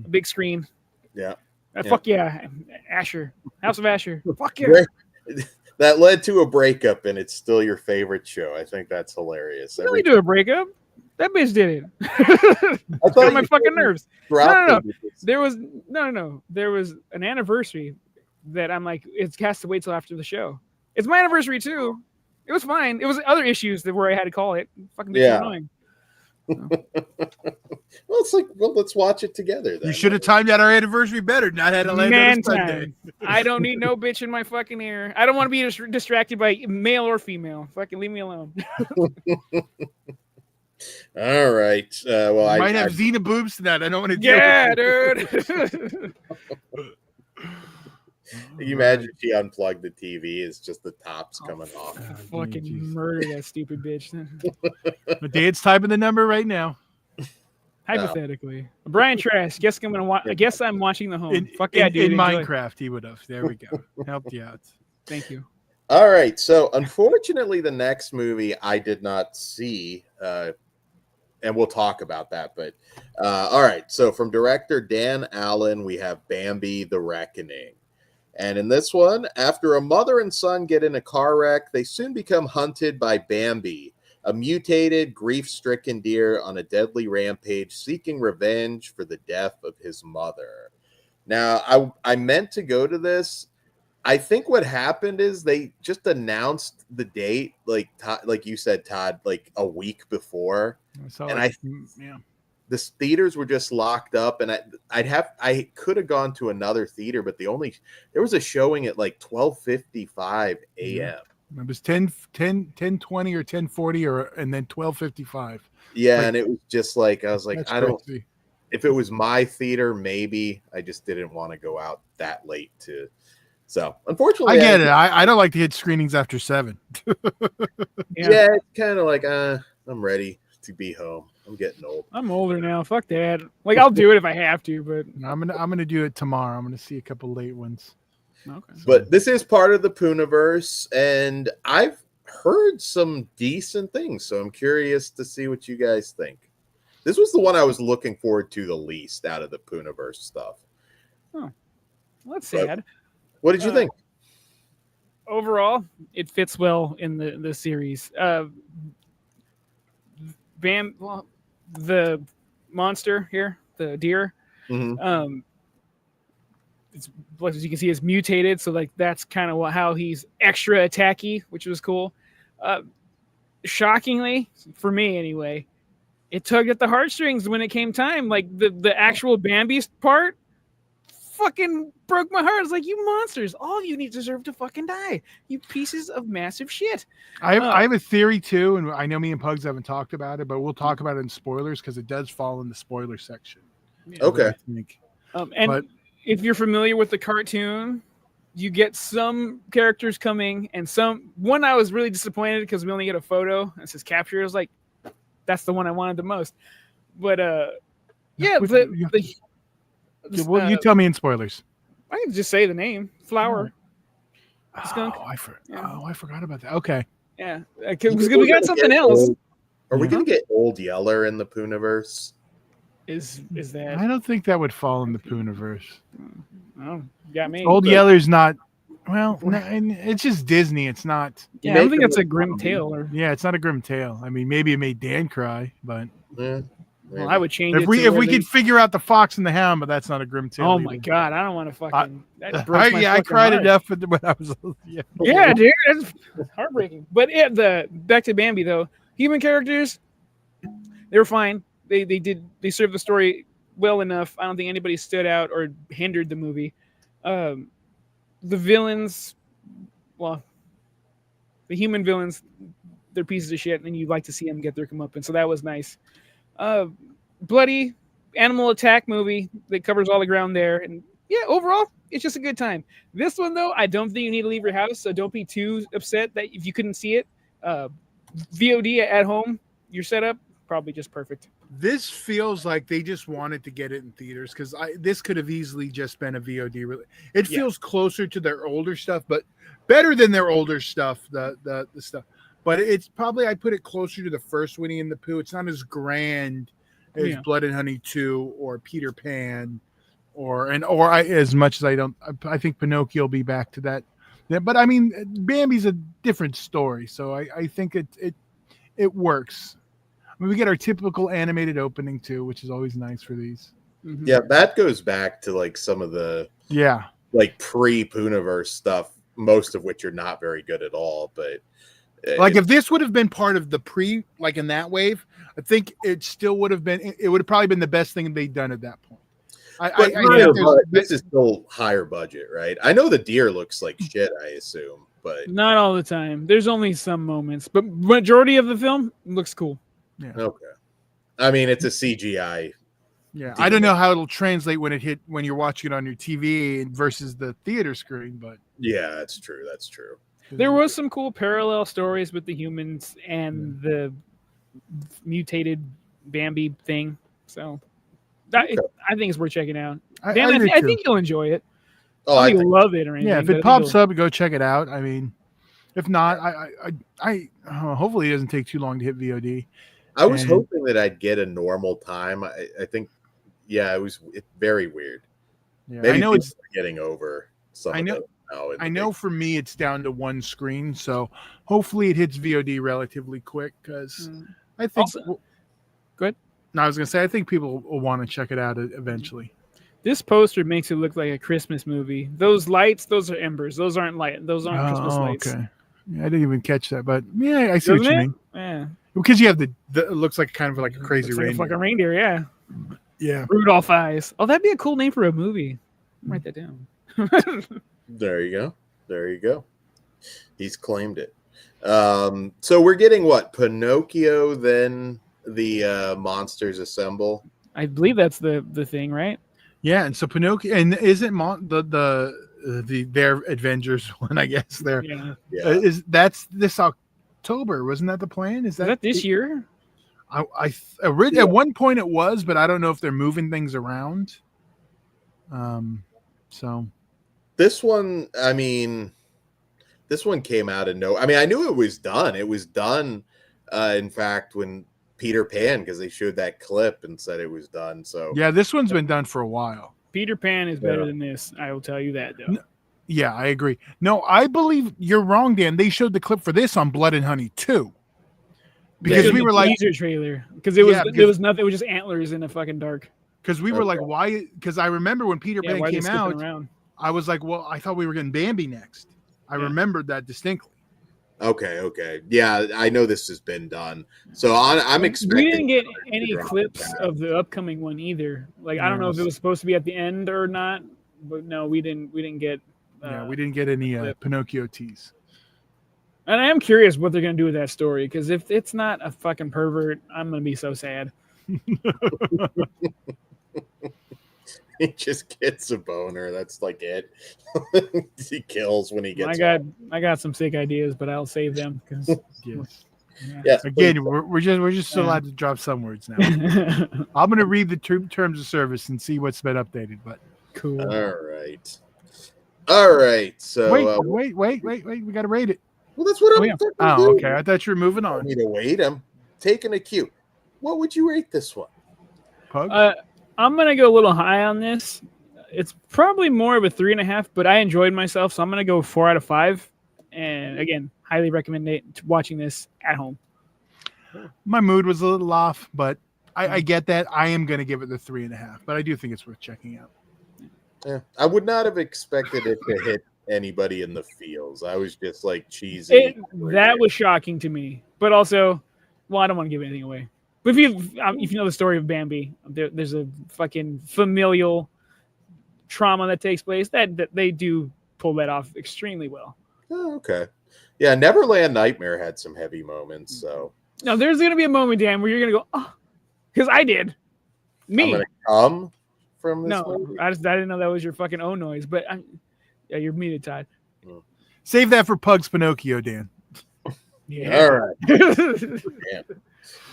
big screen. Yeah. Fuck yeah, Asher, House of Asher. Fuck yeah. That led to a breakup, and it's still your favorite show. I think that's hilarious. Really do a breakup? That bitch did it. I thought my fucking nerves. No. There was an anniversary that I'm like, it has to wait till after the show. It's my anniversary too. It was fine. It was other issues where I had to call it. Fucking annoying. Well, it's like, let's watch it together then. You should have timed out our anniversary better, not had to land on Sunday. I don't need no bitch in my fucking ear. I don't want to be distracted by male or female. Fucking leave me alone. All right. Well, I might have Xena boobs tonight. I don't want to do dude. Can you imagine she unplugged the TV? It's just the tops coming off. Fucking murder that stupid bitch. But Dan's typing the number right now. Hypothetically, Brian Trash. Guess I'm gonna watch. I guess I'm watching the home. Fuck yeah, dude. In Minecraft, he would have. There we go. Helped you out. Thank you. All right. So, unfortunately, the next movie I did not see, and we'll talk about that. But all right. So, from director Dan Allen, we have Bambi: The Reckoning. And in this one, after a mother and son get in a car wreck, they soon become hunted by Bambi, a mutated, grief-stricken deer on a deadly rampage seeking revenge for the death of his mother. Now, I meant to go to this. I think what happened is they just announced the date, like you said, Todd, like a week before. The theaters were just locked up, and I could have gone to another theater, but there was a showing at like 12:55 a.m. It was 10:20 or 10:40 and then 12:55. Yeah, and it was just like, I was like, if it was my theater, maybe. I just didn't want to go out that late so unfortunately I get it. I don't like to hit screenings after 7. Yeah, it's kind of like I'm ready to be home. I'm getting old. I'm older now. Fuck that. Like, I'll do it if I have to, but I'm gonna do it tomorrow. I'm gonna see a couple late ones. Okay. But this is part of the Poohniverse, and I've heard some decent things, so I'm curious to see what you guys think. This was the one I was looking forward to the least out of the Poohniverse stuff. Oh, well, that's sad. What did you think? Overall, it fits well in the series. The monster here, the deer. Mm-hmm. It's, as you can see, it's mutated, so like that's kind of how he's extra attacky, which was cool. Shockingly, for me anyway, it tugged at the heartstrings when it came time. Like the actual Bambi part fucking broke my heart. It's like, you monsters, all of you deserve to fucking die, you pieces of massive shit. I have a theory too, and I know me and Pugs haven't talked about it, but we'll talk about it in spoilers because it does fall in the spoiler section. Okay. But if you're familiar with the cartoon, you get some characters coming, and one I was really disappointed because we only get a photo. It says capture. I was like, that's the one I wanted the most. But yeah, you tell me in spoilers. I can just say the name. Flower. Skunk. I forgot about that. Okay. Yeah, because we got something else. Are we gonna get Old Yeller in the Poohniverse? Is that? I don't think that would fall in the Poohniverse. Oh, you got me. Old Yeller's not. Well, it's just Disney. It's not. Yeah, I don't think that's a grim tale. Yeah, it's not a grim tale. I mean, maybe it made Dan cry, but. Well, I would change if we could figure out the Fox and the Hound, but that's not a grim tale. Oh my god, I don't want to fucking. I cried enough when I was. Yeah, dude, it's heartbreaking. But back to Bambi though, human characters, they were fine. They served the story well enough. I don't think anybody stood out or hindered the movie. The villains, well, the human villains, they're pieces of shit, and you like to see them get their comeuppance. So that was nice. Bloody animal attack movie that covers all the ground there, and yeah, overall it's just a good time. This one though, I don't think you need to leave your house, so don't be too upset that if you couldn't see it. VOD at home, your setup probably just perfect. This feels like they just wanted to get it in theaters because this could have easily just been a VOD. It feels closer to their older stuff, but better than their older stuff. The stuff, but it's probably I put it closer to the first Winnie and the Pooh. It's not as grand as Blood and Honey 2 or Peter Pan, as much as I think Pinocchio will be back to that. Yeah, but I mean, Bambi's a different story, so I think it works. I mean, we get our typical animated opening too, which is always nice for these. Mm-hmm. Yeah, that goes back to like some of the like pre-Poohniverse stuff, most of which are not very good at all. But like if this would have been part of the like in that wave, I think it still would have been. It would have probably been the best thing they'd done at that point. This is still higher budget, right? I know the deer looks like shit, I assume, but not all the time. There's only some moments, but majority of the film looks cool. Yeah. Okay. I mean, it's a CGI. Yeah, I don't know how it'll translate when you're watching it on your TV versus the theater screen, but yeah, that's true. That's true. There was some cool parallel stories with the humans and the mutated Bambi thing. So I think it's worth checking out. I think you'll enjoy it. Oh, I think love it or anything. Yeah, if it pops up, go check it out. I mean, if not, I hopefully it doesn't take too long to hit VOD. I was hoping that I'd get a normal time. I think, it's very weird. Yeah, maybe I know it's getting over. I know for me it's down to one screen, so hopefully it hits VOD relatively quick because I think. Good. No, I was gonna say I think people will want to check it out eventually. This poster makes it look like a Christmas movie. Those lights, those are embers. Those aren't Christmas lights. Okay. Yeah, I didn't even catch that, but yeah, I see what you mean. Yeah. Because you have it looks like kind of like a crazy reindeer. Like a fucking reindeer, yeah. Yeah. Rudolph eyes. Oh, that'd be a cool name for a movie. Write that down. There you go. He's claimed it. So we're getting what? Pinocchio, then the Monsters Assemble. I believe that's the thing, right? Yeah, and so Pinocchio, and isn't their Avengers one? I guess that's this October, wasn't that the plan? Is that this year? At one point it was, but I don't know if they're moving things around. So this one, came out of no. I mean, I knew it was done. It was done. In fact, when Peter Pan, because they showed that clip and said it was done. So yeah, this one's been done for a while. Peter Pan is better than this. I will tell you that, though. Yeah, I agree. No, I believe you're wrong, Dan. They showed the clip for this on Blood and Honey 2. Because we were like teaser trailer. Because it was nothing. It was just antlers in the fucking dark. Because we were like, why? Because I remember when Peter Pan came out, I was like, well, I thought we were getting Bambi next. I remembered that distinctly. Okay. Yeah, I know this has been done. So I'm expecting. We didn't get any clips of the upcoming one either. Like, I don't know if it was supposed to be at the end or not, but no, we didn't get. We didn't get any Pinocchio tease. And I am curious what they're going to do with that story, because if it's not a fucking pervert, I'm going to be so sad. He just gets a boner. That's like it. He kills when he gets. I got some sick ideas, but I'll save them because. Yes. Again, we're just still allowed to drop some words now. I'm going to read the terms of service and see what's been updated. But cool. All right. So wait. We got to rate it. Well, that's what I'm doing. Okay. I thought you were moving on. I need to wait. I'm taking a cue. What would you rate this one? Pug? I'm going to go a little high on this. It's probably more of a 3.5, but I enjoyed myself, so I'm going to go 4 out of 5. And again, highly recommend watching this at home. My mood was a little off, but I get that. I am going to give it the 3.5, but I do think it's worth checking out. Yeah, I would not have expected it to hit anybody in the feels. I was just like cheesy. That was shocking to me, but also, well, I don't want to give anything away. But if you know the story of Bambi, there's a fucking familial trauma that takes place that they do pull that off extremely well. Oh, okay. Yeah, Neverland Nightmare had some heavy moments. So no, there's gonna be a moment, Dan, where you're gonna go, oh, because I did. Me. I'm gonna come from this movie? I didn't know that was your fucking own noise, but you're muted, Todd. Save that for Pug's Pinocchio, Dan. Yeah. All right.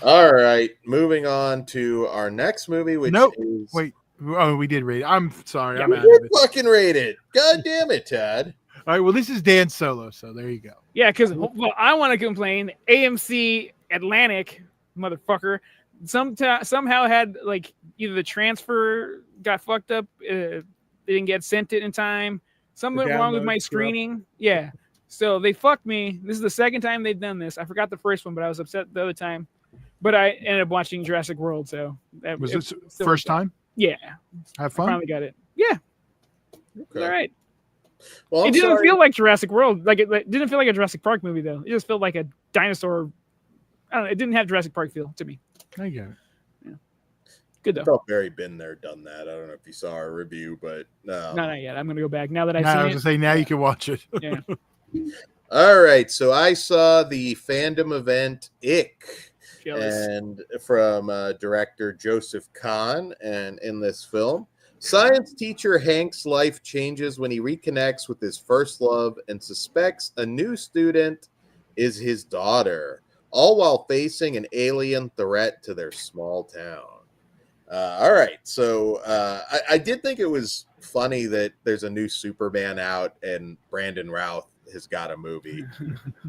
All right, moving on to our next movie, which is wait. Oh, we did rate it. I'm sorry. Yeah, I'm we out did of it. fucking rate it. God damn it, Todd. All right. Well, this is Dan Solo, so there you go. Yeah, because I want to complain. AMC Atlantic, motherfucker, somehow had like either the transfer got fucked up, they didn't get sent it in time. Something went wrong with my screening. Yeah, so they fucked me. This is the second time they've done this. I forgot the first one, but I was upset the other time. But I ended up watching Jurassic World. So was this first time? Yeah, Have fun. I finally got it. Yeah, Okay. all right. Well, It didn't feel like Jurassic World. Like it didn't feel like a Jurassic Park movie though. It just felt like a dinosaur. I don't know. It didn't have Jurassic Park feel to me. I get it. Yeah. Good though. It felt very been there, done that. I don't know if you saw our review, but no, not yet. I'm gonna go back now that I've I seen was gonna say now you can watch it. Yeah. All right, so I saw the fandom event ICK. Jealous. And from director Joseph Kahn, and in this film, science teacher Hank's life changes when he reconnects with his first love and suspects a new student is his daughter, all while facing an alien threat to their small town. All right, so I did think it was funny that there's a new Superman out and Brandon Routh has got a movie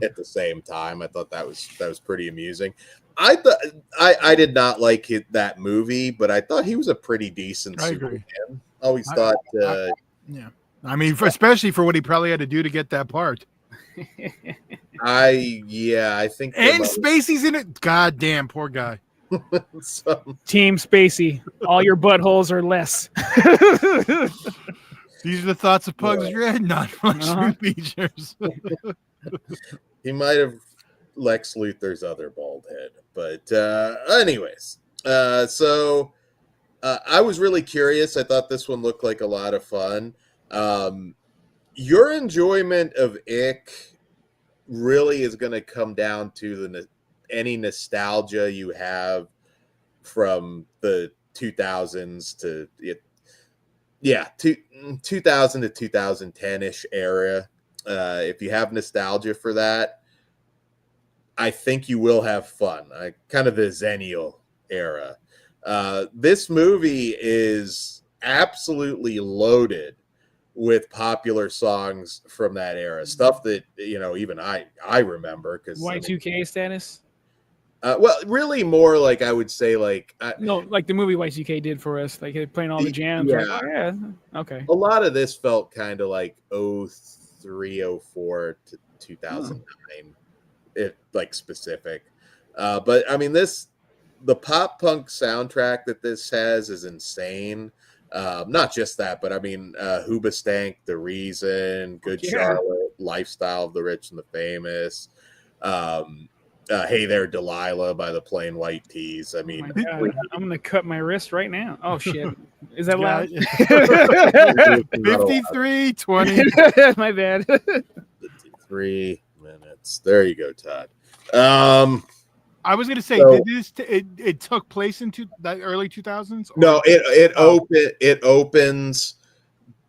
at the same time. I thought that was pretty amusing. I thought I did not like that movie, but I thought he was a pretty decent Superman. Always thought, yeah. I mean, especially for what he probably had to do to get that part. I think. And Spacey's in it. God damn, poor guy. Team Spacey, all your buttholes are less. These are the thoughts of Pugs Red, not mushroom features. He might have Lex Luthor's other bald head, but anyways, so I was really curious. I thought this one looked like a lot of fun. Your enjoyment of ICK really is going to come down to any nostalgia you have from the 2000s to 2000 to 2010-ish era. If you have nostalgia for that, I think you will have fun. Kind of the Zennial era. This movie is absolutely loaded with popular songs from that era, stuff that even I remember because Y2K status. Well, really more like I would say like like the movie Y2K did for us, like playing all the jams. Yeah. Like, yeah, okay. A lot of this felt kind of like 03, 04 to 2009, if like specific. But I mean, the pop punk soundtrack that this has is insane. Not just that, but I mean, Hoobastank, The Reason, Good Charlotte, Lifestyle of the Rich and the Famous. Hey There, Delilah by the Plain White Tees. I mean, I'm gonna cut my wrist right now. Oh shit, is that loud? 53:20. My bad. 53 minutes. There you go, Todd. I was gonna say, it took place in the early 2000s? No, it opens.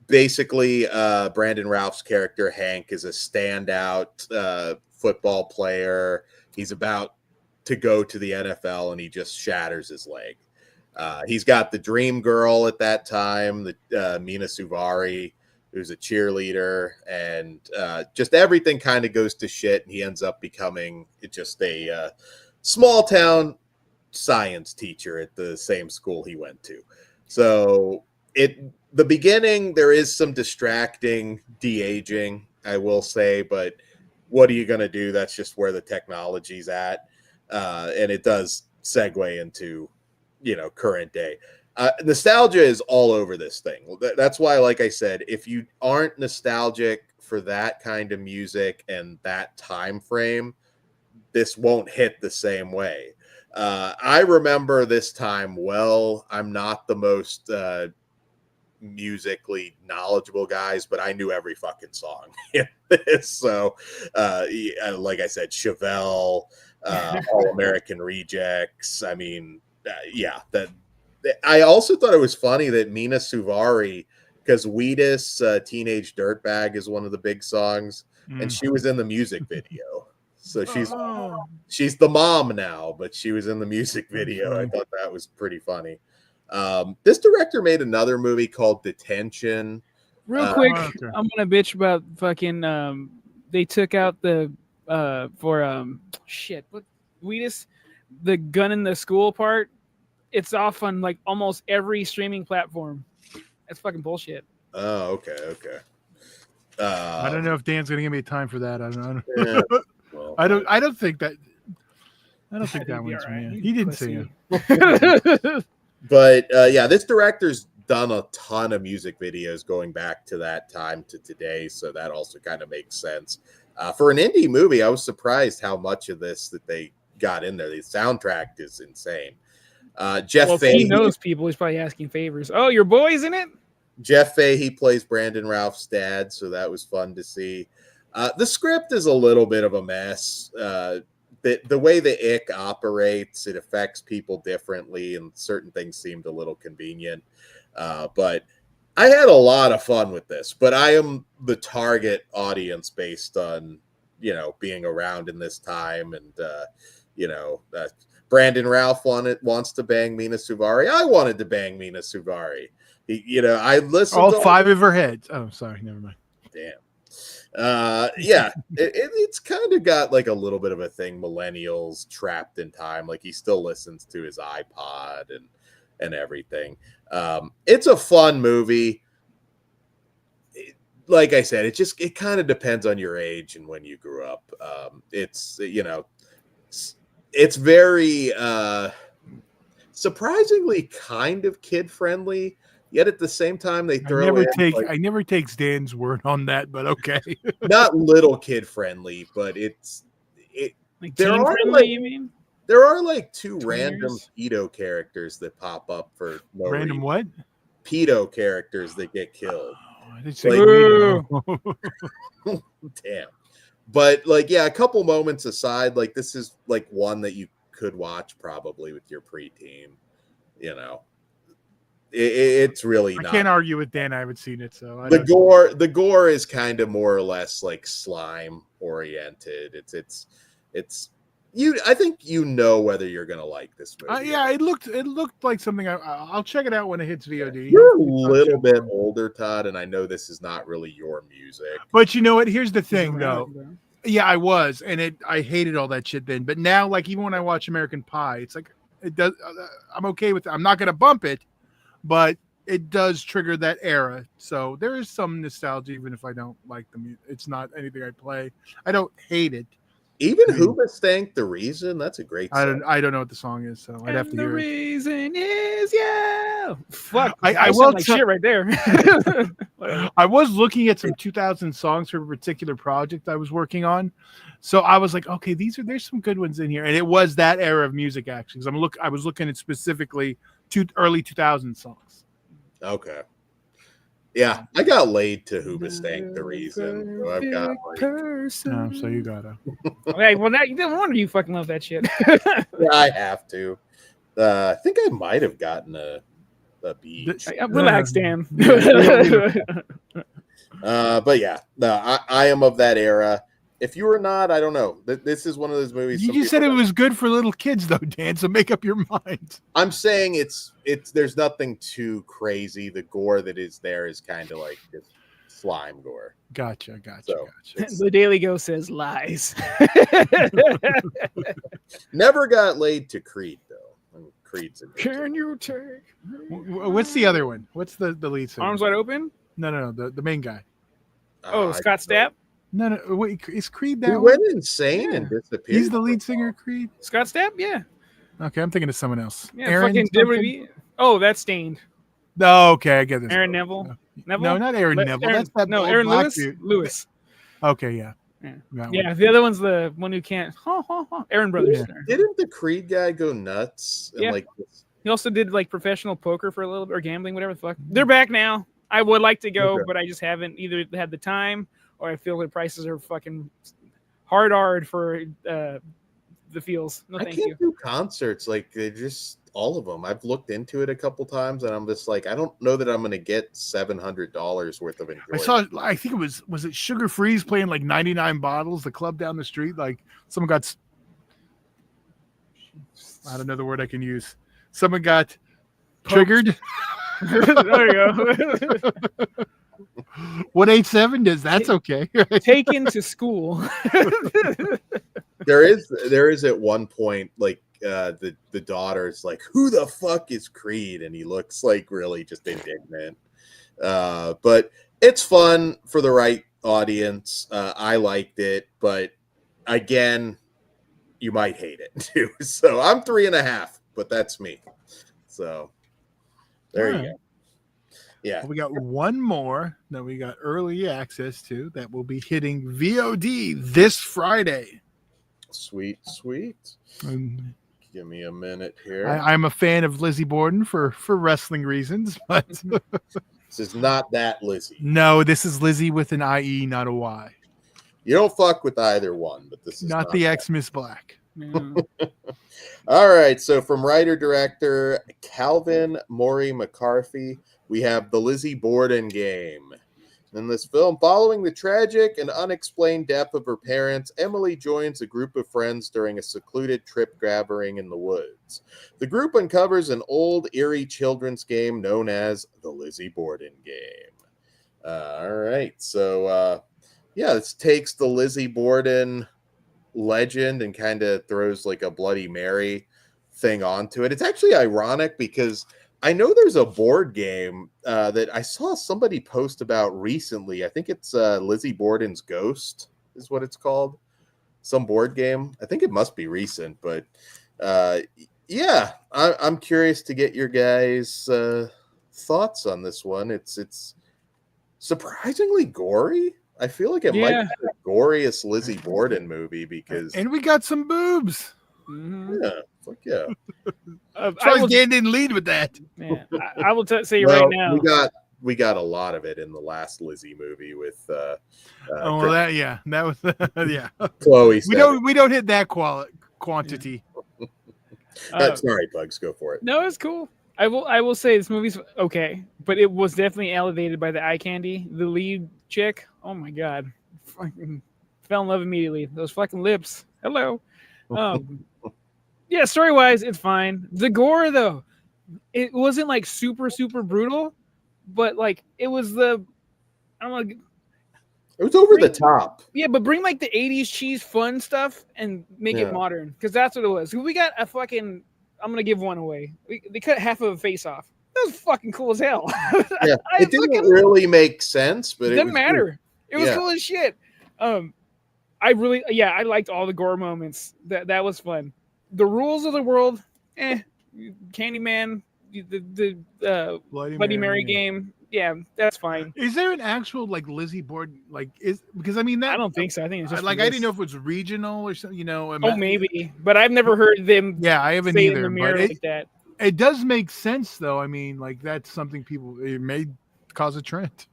Basically, Brandon Routh's character Hank is a standout football player. He's about to go to the NFL and he just shatters his leg. He's got the dream girl at that time, Mina Suvari, who's a cheerleader, and just everything kind of goes to shit. And he ends up becoming just a small town science teacher at the same school he went to. So the beginning, there is some distracting de-aging, I will say, but what are you going to do? That's just where the technology's at. And it does segue into, current day. Nostalgia is all over this thing. That's why, like I said, if you aren't nostalgic for that kind of music and that time frame, this won't hit the same way. I remember this time well. I'm not the most musically knowledgeable guys, but I knew every fucking song in this. So like I said, Chevelle, All American Rejects. I mean, I also thought it was funny that Mina Suvari, because Wheatus Teenage Dirtbag is one of the big songs, and she was in the music video. So she's the mom now, but she was in the music video. I thought that was pretty funny. This director made another movie called Detention. Real quick, I'm gonna bitch about fucking. They took out the shit. What the gun in the school part. It's off on like almost every streaming platform. That's fucking bullshit. Oh, okay. I don't know if Dan's gonna give me time for that. I don't know. Yeah, well, I don't think that. I don't think that one's me. He didn't say it. But yeah, this director's done a ton of music videos going back to that time to today, so that also kind of makes sense. For an indie movie, I was surprised how much of this that they got in there. The soundtrack is insane. Jeff Fahey, he knows people. He's probably asking favors. Oh, your boy's in it? Jeff Fahey plays Brandon Routh's dad, so that was fun to see. The script is a little bit of a mess. The way the ICK operates, it affects people differently, and certain things seemed a little convenient. But I had a lot of fun with this. But I am the target audience based on, being around in this time, and Brandon Routh wants to bang Mina Suvari. I wanted to bang Mina Suvari. I listened all five of her heads. Oh, sorry, never mind. Damn. Yeah, it's kind of got like a little bit of a thing. Millennials trapped in time. Like he still listens to his iPod and everything. It's a fun movie. Like I said, it kind of depends on your age and when you grew up. It's very surprisingly kind of kid friendly. Yet at the same time, they throw I never take Stan's word on that, but okay. Not little kid friendly, but like teen friendly, you mean? There are like two random pedo characters that pop up for no random reason. What? Pedo characters that get killed. Damn. But a couple moments aside, like this is like one that you could watch probably with your preteen, It's really not. I can't argue with Dan. I haven't seen it, so the gore is kind of more or less like slime oriented. It's you. I think whether you're gonna like this movie. Yeah, it looked like something. I'll check it out when it hits VOD. You're a little bit older, Todd, and I know this is not really your music. But you know what? Here's the thing, though. Yeah, I was, and I hated all that shit then. But now, like even when I watch American Pie, it's like it does. I'm okay with it. I'm not gonna bump it. But it does trigger that era. So there is some nostalgia, even if I don't like the music. It's not anything I play. I don't hate it. Even Hoobastank, The Reason, that's a great song. I don't know what the song is, so I'd have to hear it. The reason is yeah. Fuck. I was like shit right there. I was looking at some 2000 songs for a particular project I was working on. So I was like, okay, there's some good ones in here. And it was that era of music, actually. Because I was looking at specifically early 2000 songs. Okay. Yeah, I got laid to Hoobastank, The Reason. So I've got so you gotta. Okay, well now you don't wonder you fucking love that shit. Yeah, I have to. I think I might have gotten a beat. Relax, Dan. But yeah, no, I am of that era. If you were not, I don't know. This is one of those movies. You just said it was good for little kids, though, Dan. So make up your mind. I'm saying it's. There's nothing too crazy. The gore that is there is kind of like this slime gore. Gotcha. The Daily Ghost says lies. Never got laid to Creed though. Creed's. Can you take? What's the other one? What's the lead singer? Arms Wide Open. No. The main guy. Scott Stapp. No. Wait, is Creed that? He went insane and disappeared. He's the lead singer of Creed. Scott Stapp, yeah. Okay, I'm thinking of someone else. Yeah, Aaron WWE. Oh, that's Stained. No, okay, I get this. Aaron Neville. No, not Aaron Neville. That's that. No, Aaron Lewis. Lewis. Okay, yeah. Yeah, the other one's the one who can't. Aaron Brothers. Yeah. Didn't the Creed guy go nuts? And he also did like professional poker for a little bit, or gambling, whatever the fuck. They're back now. I would like to go, but I just haven't either had the time. Or I feel the prices are fucking hard for the feels. No, I can't do concerts. Like all of them. I've looked into it a couple times, and I'm just like, I don't know that I'm going to get $700 worth of enjoyment. I think was it Sugar Freeze playing like 99 bottles, the club down the street. Like someone got, I don't know the word I can use. Someone got triggered. There you go. 187 does. That's okay. Taken to school. There is at one point, like, the daughter's like, who the fuck is Creed? And he looks like really just indignant. But it's fun for the right audience. I liked it, but again, you might hate it too. So I'm 3.5, but that's me. So there you go. Yeah. We got one more that we got early access to that will be hitting VOD this Friday. Sweet. Give me a minute here. I'm a fan of Lizzie Borden for wrestling reasons, but this is not that Lizzie. No, this is Lizzie with an IE, not a Y. You don't fuck with either one, but this is not the ex Miss Black. All right, so from writer-director Calvin Maury McCarthy, we have The Lizzie Borden Game. In this film, following the tragic and unexplained death of her parents, Emily joins a group of friends during a secluded trip gathering in the woods. The group uncovers an old, eerie children's game known as the Lizzie Borden Game. All right, so this takes the Lizzie Borden legend and kind of throws like a Bloody Mary thing onto it. It's actually ironic because I know there's a board game that I saw somebody post about recently. I think it's Lizzie Borden's Ghost is what it's called. Some board game. I think it must be recent, but I'm curious to get your guys' thoughts on this one. It's surprisingly gory. I feel like it might be the goriest Lizzie Borden movie because... And we got some boobs. Mm-hmm. Yeah, fuck yeah. Dan didn't lead with that. Yeah, I will say right now. We got a lot of it in the last Lizzie movie with. That was Chloe. We don't hit that quantity. Sorry, Bugs, go for it. No, it's cool. I will say this movie's okay, but it was definitely elevated by the eye candy. The lead chick, oh my god, fucking fell in love immediately. Those fucking lips. Hello. Yeah, story wise, it's fine. The gore though, it wasn't like super brutal, but like it was it was over the top. Yeah, but bring like the 80s cheese fun stuff and make it modern, because that's what it was. We got a fucking, I'm gonna give one away. They cut half of a face off. That was fucking cool as hell. Yeah, it didn't really make sense, but it doesn't matter. Cool. It was cool as shit. I liked all the gore moments. That was fun. The rules of the world, Candyman, the Bloody Mary game, yeah, that's fine. Is there an actual like Lizzie Borden because I don't think so. I think it's just I didn't know if it was regional or something. Maybe, but I've never heard them. Yeah, I haven't either. But like that. It does make sense though. I mean, like that's something it may cause a trend,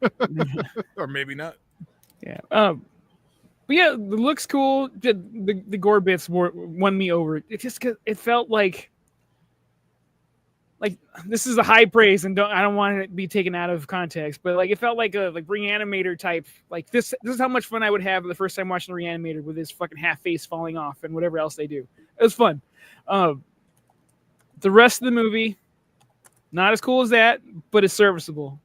or maybe not. Yeah. But yeah, it looks cool. The gore bits won me over. It felt like this is a high praise, and I don't want it to be taken out of context, but like it felt like a Reanimator type. Like this is how much fun I would have the first time watching the Reanimator with his fucking half face falling off and whatever else they do. It was fun. The rest of the movie, not as cool as that, but it's serviceable.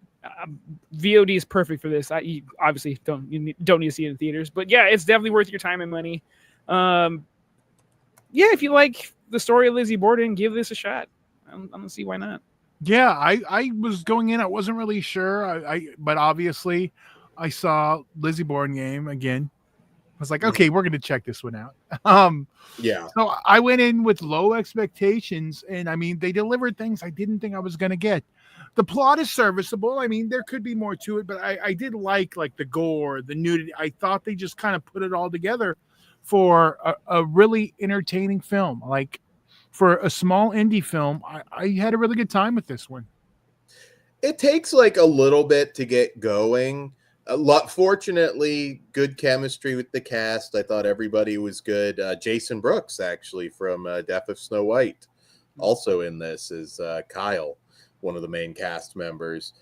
VOD is perfect for this. You obviously don't need to see it in theaters, but yeah, it's definitely worth your time and money. If you like the story of Lizzie Borden, give this a shot. I'm gonna see why not. Yeah, I was going in. I wasn't really sure. But obviously, I saw Lizzie Borden Game again. I was like, okay, we're gonna check this one out. So I went in with low expectations, and I mean, they delivered things I didn't think I was gonna get. The plot is serviceable. I mean, there could be more to it, but I did like the gore, the nudity. I thought they just kind of put it all together for a really entertaining film. Like for a small indie film, I had a really good time with this one. It takes like a little bit to get going. Fortunately, good chemistry with the cast. I thought everybody was good. Jason Brooks, actually, from Death of Snow White, also in this is Kyle, one of the main cast members.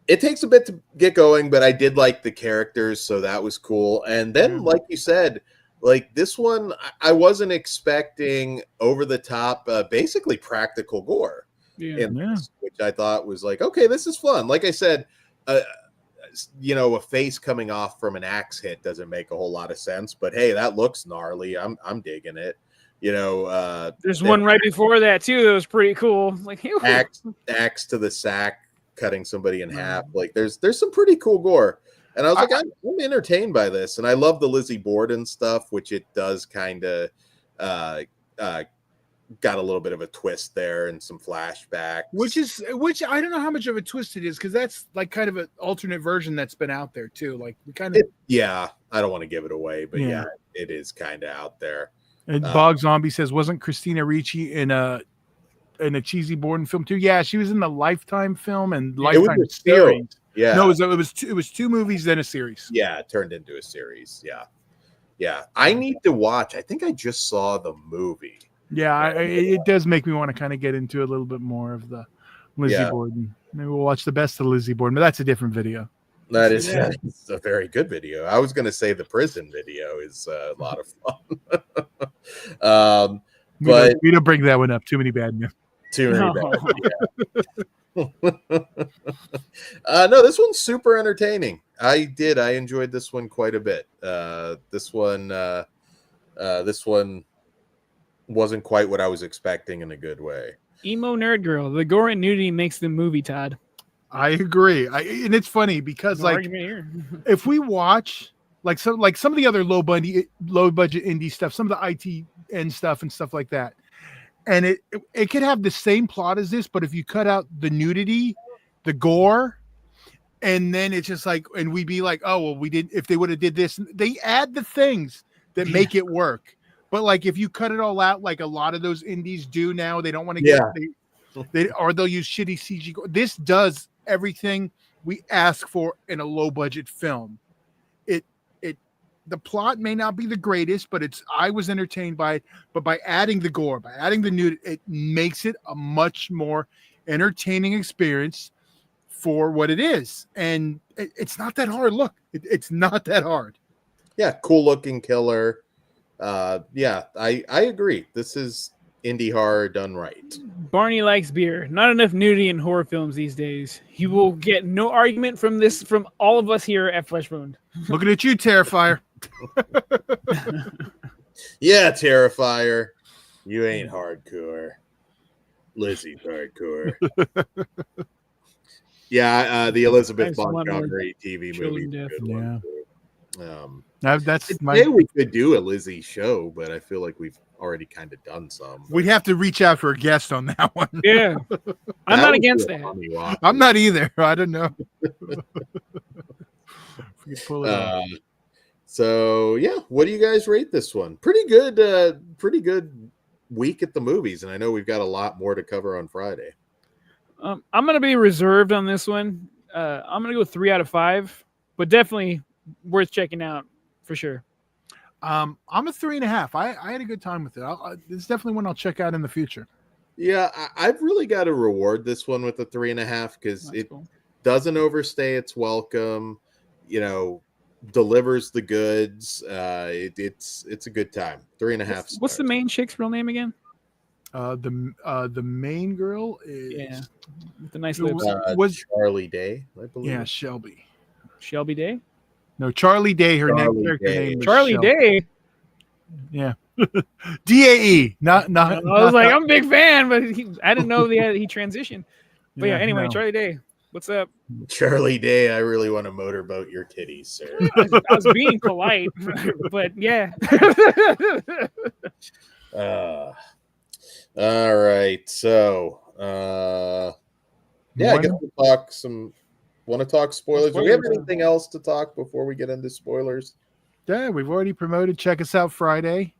It takes a bit to get going, but I did like the characters, so that was cool. And then, like you said, like this one, I wasn't expecting over the top, basically practical gore. This, which I thought was like, okay, this is fun. Like I said, a face coming off from an axe hit doesn't make a whole lot of sense, but hey, that looks gnarly. I'm digging it. There's one right before that too that was pretty cool. Like axe to the sack, cutting somebody in half. Like there's some pretty cool gore. And I was like, I'm entertained by this. And I love the Lizzie Borden stuff, which it does kind of got a little bit of a twist there and some flashbacks. Which I don't know how much of a twist it is, because that's like kind of an alternate version that's been out there too. Like we kind of I don't want to give it away, but it is kind of out there. And Bog Zombie says, wasn't Christina Ricci in a cheesy Borden film too? Yeah, she was in the Lifetime film and Lifetime series. Yeah, no, it was 2 movies then a series. Yeah, it turned into a series. Yeah. I need to watch. I think I just saw the movie. Yeah, it does make me want to kind of get into a little bit more of the Lizzie Borden. Maybe we'll watch the best of Lizzie Borden, but that's a different video. That is a very good video. I was going to say the prison video is a lot of fun. But we don't bring that one up. Too many bad men. Too many bad. No, this one's super entertaining. I enjoyed this one quite a bit. This one wasn't quite what I was expecting in a good way. Emo nerd girl. The gore and nudity makes the movie, Todd. I agree. And it's funny because if we watch some of the other low budget indie stuff, some of the ITN stuff and stuff like that, and it could have the same plot as this, but if you cut out the nudity, the gore, and then it's just like, and we'd be like, oh well, we did. If they would have did this, they add the things that make it work. But like if you cut it all out, like a lot of those indies do now, they don't want to get or they'll use shitty CG. This does everything we ask for in a low budget film. The plot may not be the greatest, but I was entertained by it. But by adding the gore, by adding the nude, it makes it a much more entertaining experience for what it is. And it's not that hard. Look, it's not that hard. Yeah, cool looking killer. I agree. This is indie horror done right. Barney likes beer. Not enough nudity in horror films these days. He will get no argument from all of us here at Flesh Wound. Looking at you, Terrifier. Yeah, Terrifier. You ain't hardcore. Lizzie's hardcore. The Elizabeth Montgomery TV movie. Today we could do a Lizzie show, but I feel like we've already kind of done some. We'd have to reach out for a guest on that one. Yeah, I'm not against that. I'm not either. I don't know. Pull it off. So yeah, what do you guys rate this one? Pretty good week at the movies, and I know we've got a lot more to cover on Friday. I'm gonna be reserved on this one. I'm gonna go 3 out of 5, but definitely worth checking out for sure. I'm a 3.5. I had a good time with it. It's definitely one I'll check out in the future. Yeah, I've really got to reward this one with a 3.5 because it doesn't overstay its welcome. Delivers the goods. It's a good time. 3.5. What's the main chick's real name again? The main girl is with the nice lips. Was Charlie Day, I believe. Yeah, Shelby. Shelby Day? No, Charlie Day. Her character name was Charlie Shelby. Day. Yeah. DAE. Not. I was like, I'm a big fan, but I didn't know he transitioned. But anyway, Charlie Day. What's up? Charlie Day, I really want to motorboat your titties, sir. I was being polite, but yeah. All right. So, I guess we'll want to talk spoilers. Do we have anything else to talk before we get into spoilers? Yeah, we've already promoted. Check us out Friday.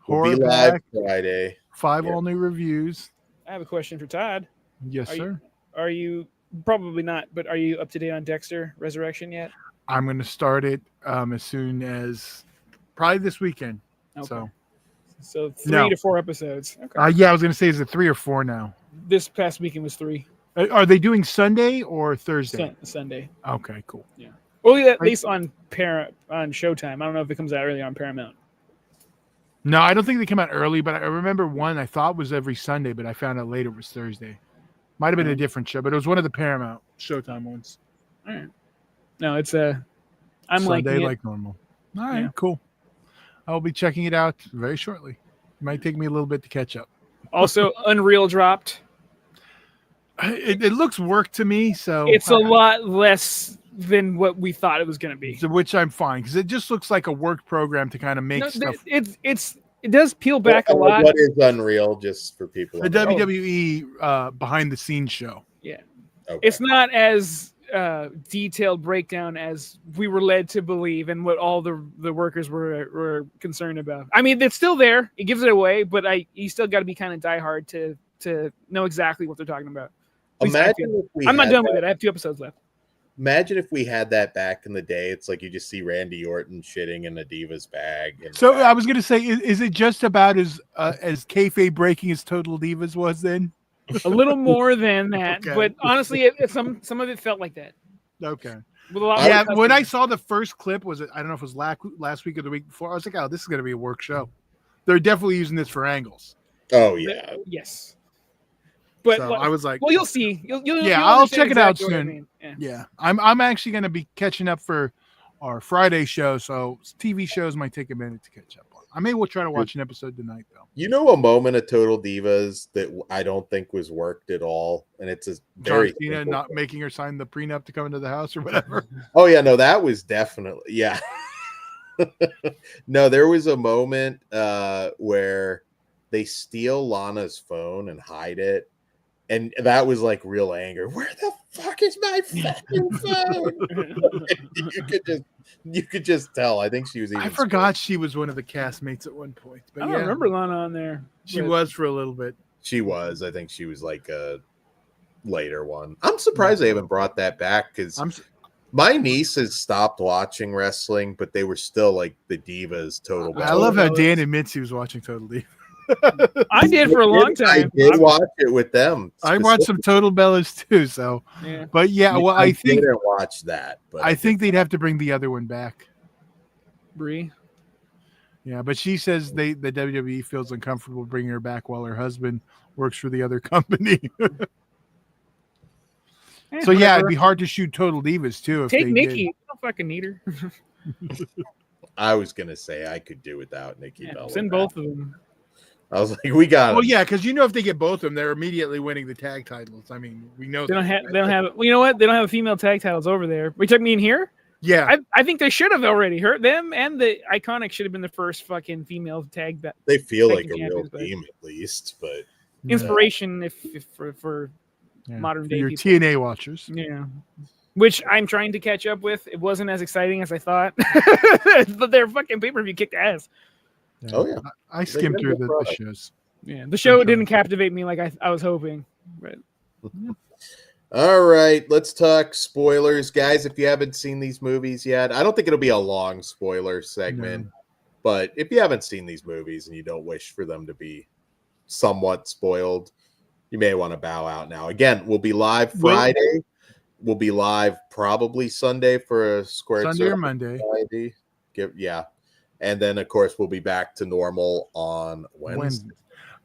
We'll be live Friday. 5 all new reviews. I have a question for Todd. Yes, sir. Are you probably not, but are you up to date on Dexter Resurrection yet? I'm going to start it as soon as probably this weekend. Okay. So So 3 to 4 episodes. Okay. Yeah, I was going to say, is it 3 or 4 now? This past weekend was 3. Are they doing Sunday or Thursday? Sunday. Okay, cool. Yeah. Well, at least on Showtime. I don't know if it comes out early on Paramount. No, I don't think they come out early, but I remember one I thought was every Sunday, but I found out later it was Thursday. Might have been a different show, but it was one of the Paramount Showtime ones. All right. No, it's I'm Sunday liking it. like normal. All right, cool. I'll be checking it out very shortly. It might take me a little bit to catch up. Also, Unreal dropped. It looks work to me, so it's a lot less than what we thought it was going to be. So, which I'm fine because it just looks like a work program to kind of make stuff. It does peel back a lot. What is Unreal, just for people? The WWE behind the scenes show. Yeah, okay. It's not as detailed breakdown as we were led to believe, and what all the workers were concerned about. I mean, it's still there. It gives it away, but you still got to be kind of diehard to know exactly what they're talking about. Imagine if I'm not done with it. I have 2 episodes left. Imagine if we had that back in the day. It's like you just see Randy Orton shitting in a Divas bag. So I was going to say, is it just about as kayfabe breaking as Total Divas was then? A little more than that, Okay. but honestly, some of it felt like that. Okay. With a lot when I saw the first clip, I don't know if it was last week or the week before, I was like, oh, this is going to be a work show. They're definitely using this for angles. Oh, yeah. Yes. But so I was like, well, you'll see. You'll I'll check it out soon. I mean. I'm actually going to be catching up for our Friday show, so TV shows might take a minute to catch up on. I may try to watch an episode tonight, though. You know, a moment of Total Divas that I don't think was worked at all, and it's a very Cena not making her sign the prenup to come into the house or whatever. Oh yeah, no, that was definitely No, there was a moment where they steal Lana's phone and hide it. And that was like real anger. Where the fuck is my fucking phone? you could just tell. I think she was. I forgot she was one of the castmates at one point. But I don't remember Lana on there. She was for a little bit. She was. I think she was like a later one. I'm surprised they haven't brought that back because my niece has stopped watching wrestling, but they were still like the Divas. Total. I love how Dan admits he was watching Total Divas. I did for a long time. I did watch it with them. I watched some Total Bellas too. So, but I think didn't watch that. But I think they'd have to bring the other one back. Brie. Yeah, but she says the WWE feels uncomfortable bringing her back while her husband works for the other company. So it'd be hard to shoot Total Divas too. If Take they Nikki. did. You don't fucking need her. I was gonna say I could do without Nikki Bella. Send both of them. I was like, we got. Well, yeah, because if they get both of them, they're immediately winning the tag titles. I mean, we know they don't have. Well, you know what? They don't have female tag titles over there. We took me in here. Yeah, I think they should have already hurt them, and the Iconic should have been the first fucking female tag. They feel like a real team at least, but inspiration if for modern day your people. TNA watchers. Yeah. Which I'm trying to catch up with. It wasn't as exciting as I thought, but their fucking pay-per-view kicked ass. Yeah. Oh yeah, I skimmed through the shows. Yeah, the show didn't captivate me like I was hoping. But all right, let's talk spoilers, guys. If you haven't seen these movies yet, I don't think it'll be a long spoiler segment. But if you haven't seen these movies and you don't wish for them to be somewhat spoiled, you may want to bow out now. Again, we'll be live Friday. We'll be live probably Sunday for a Square Sunday or Monday. And then, of course, we'll be back to normal on Wednesday.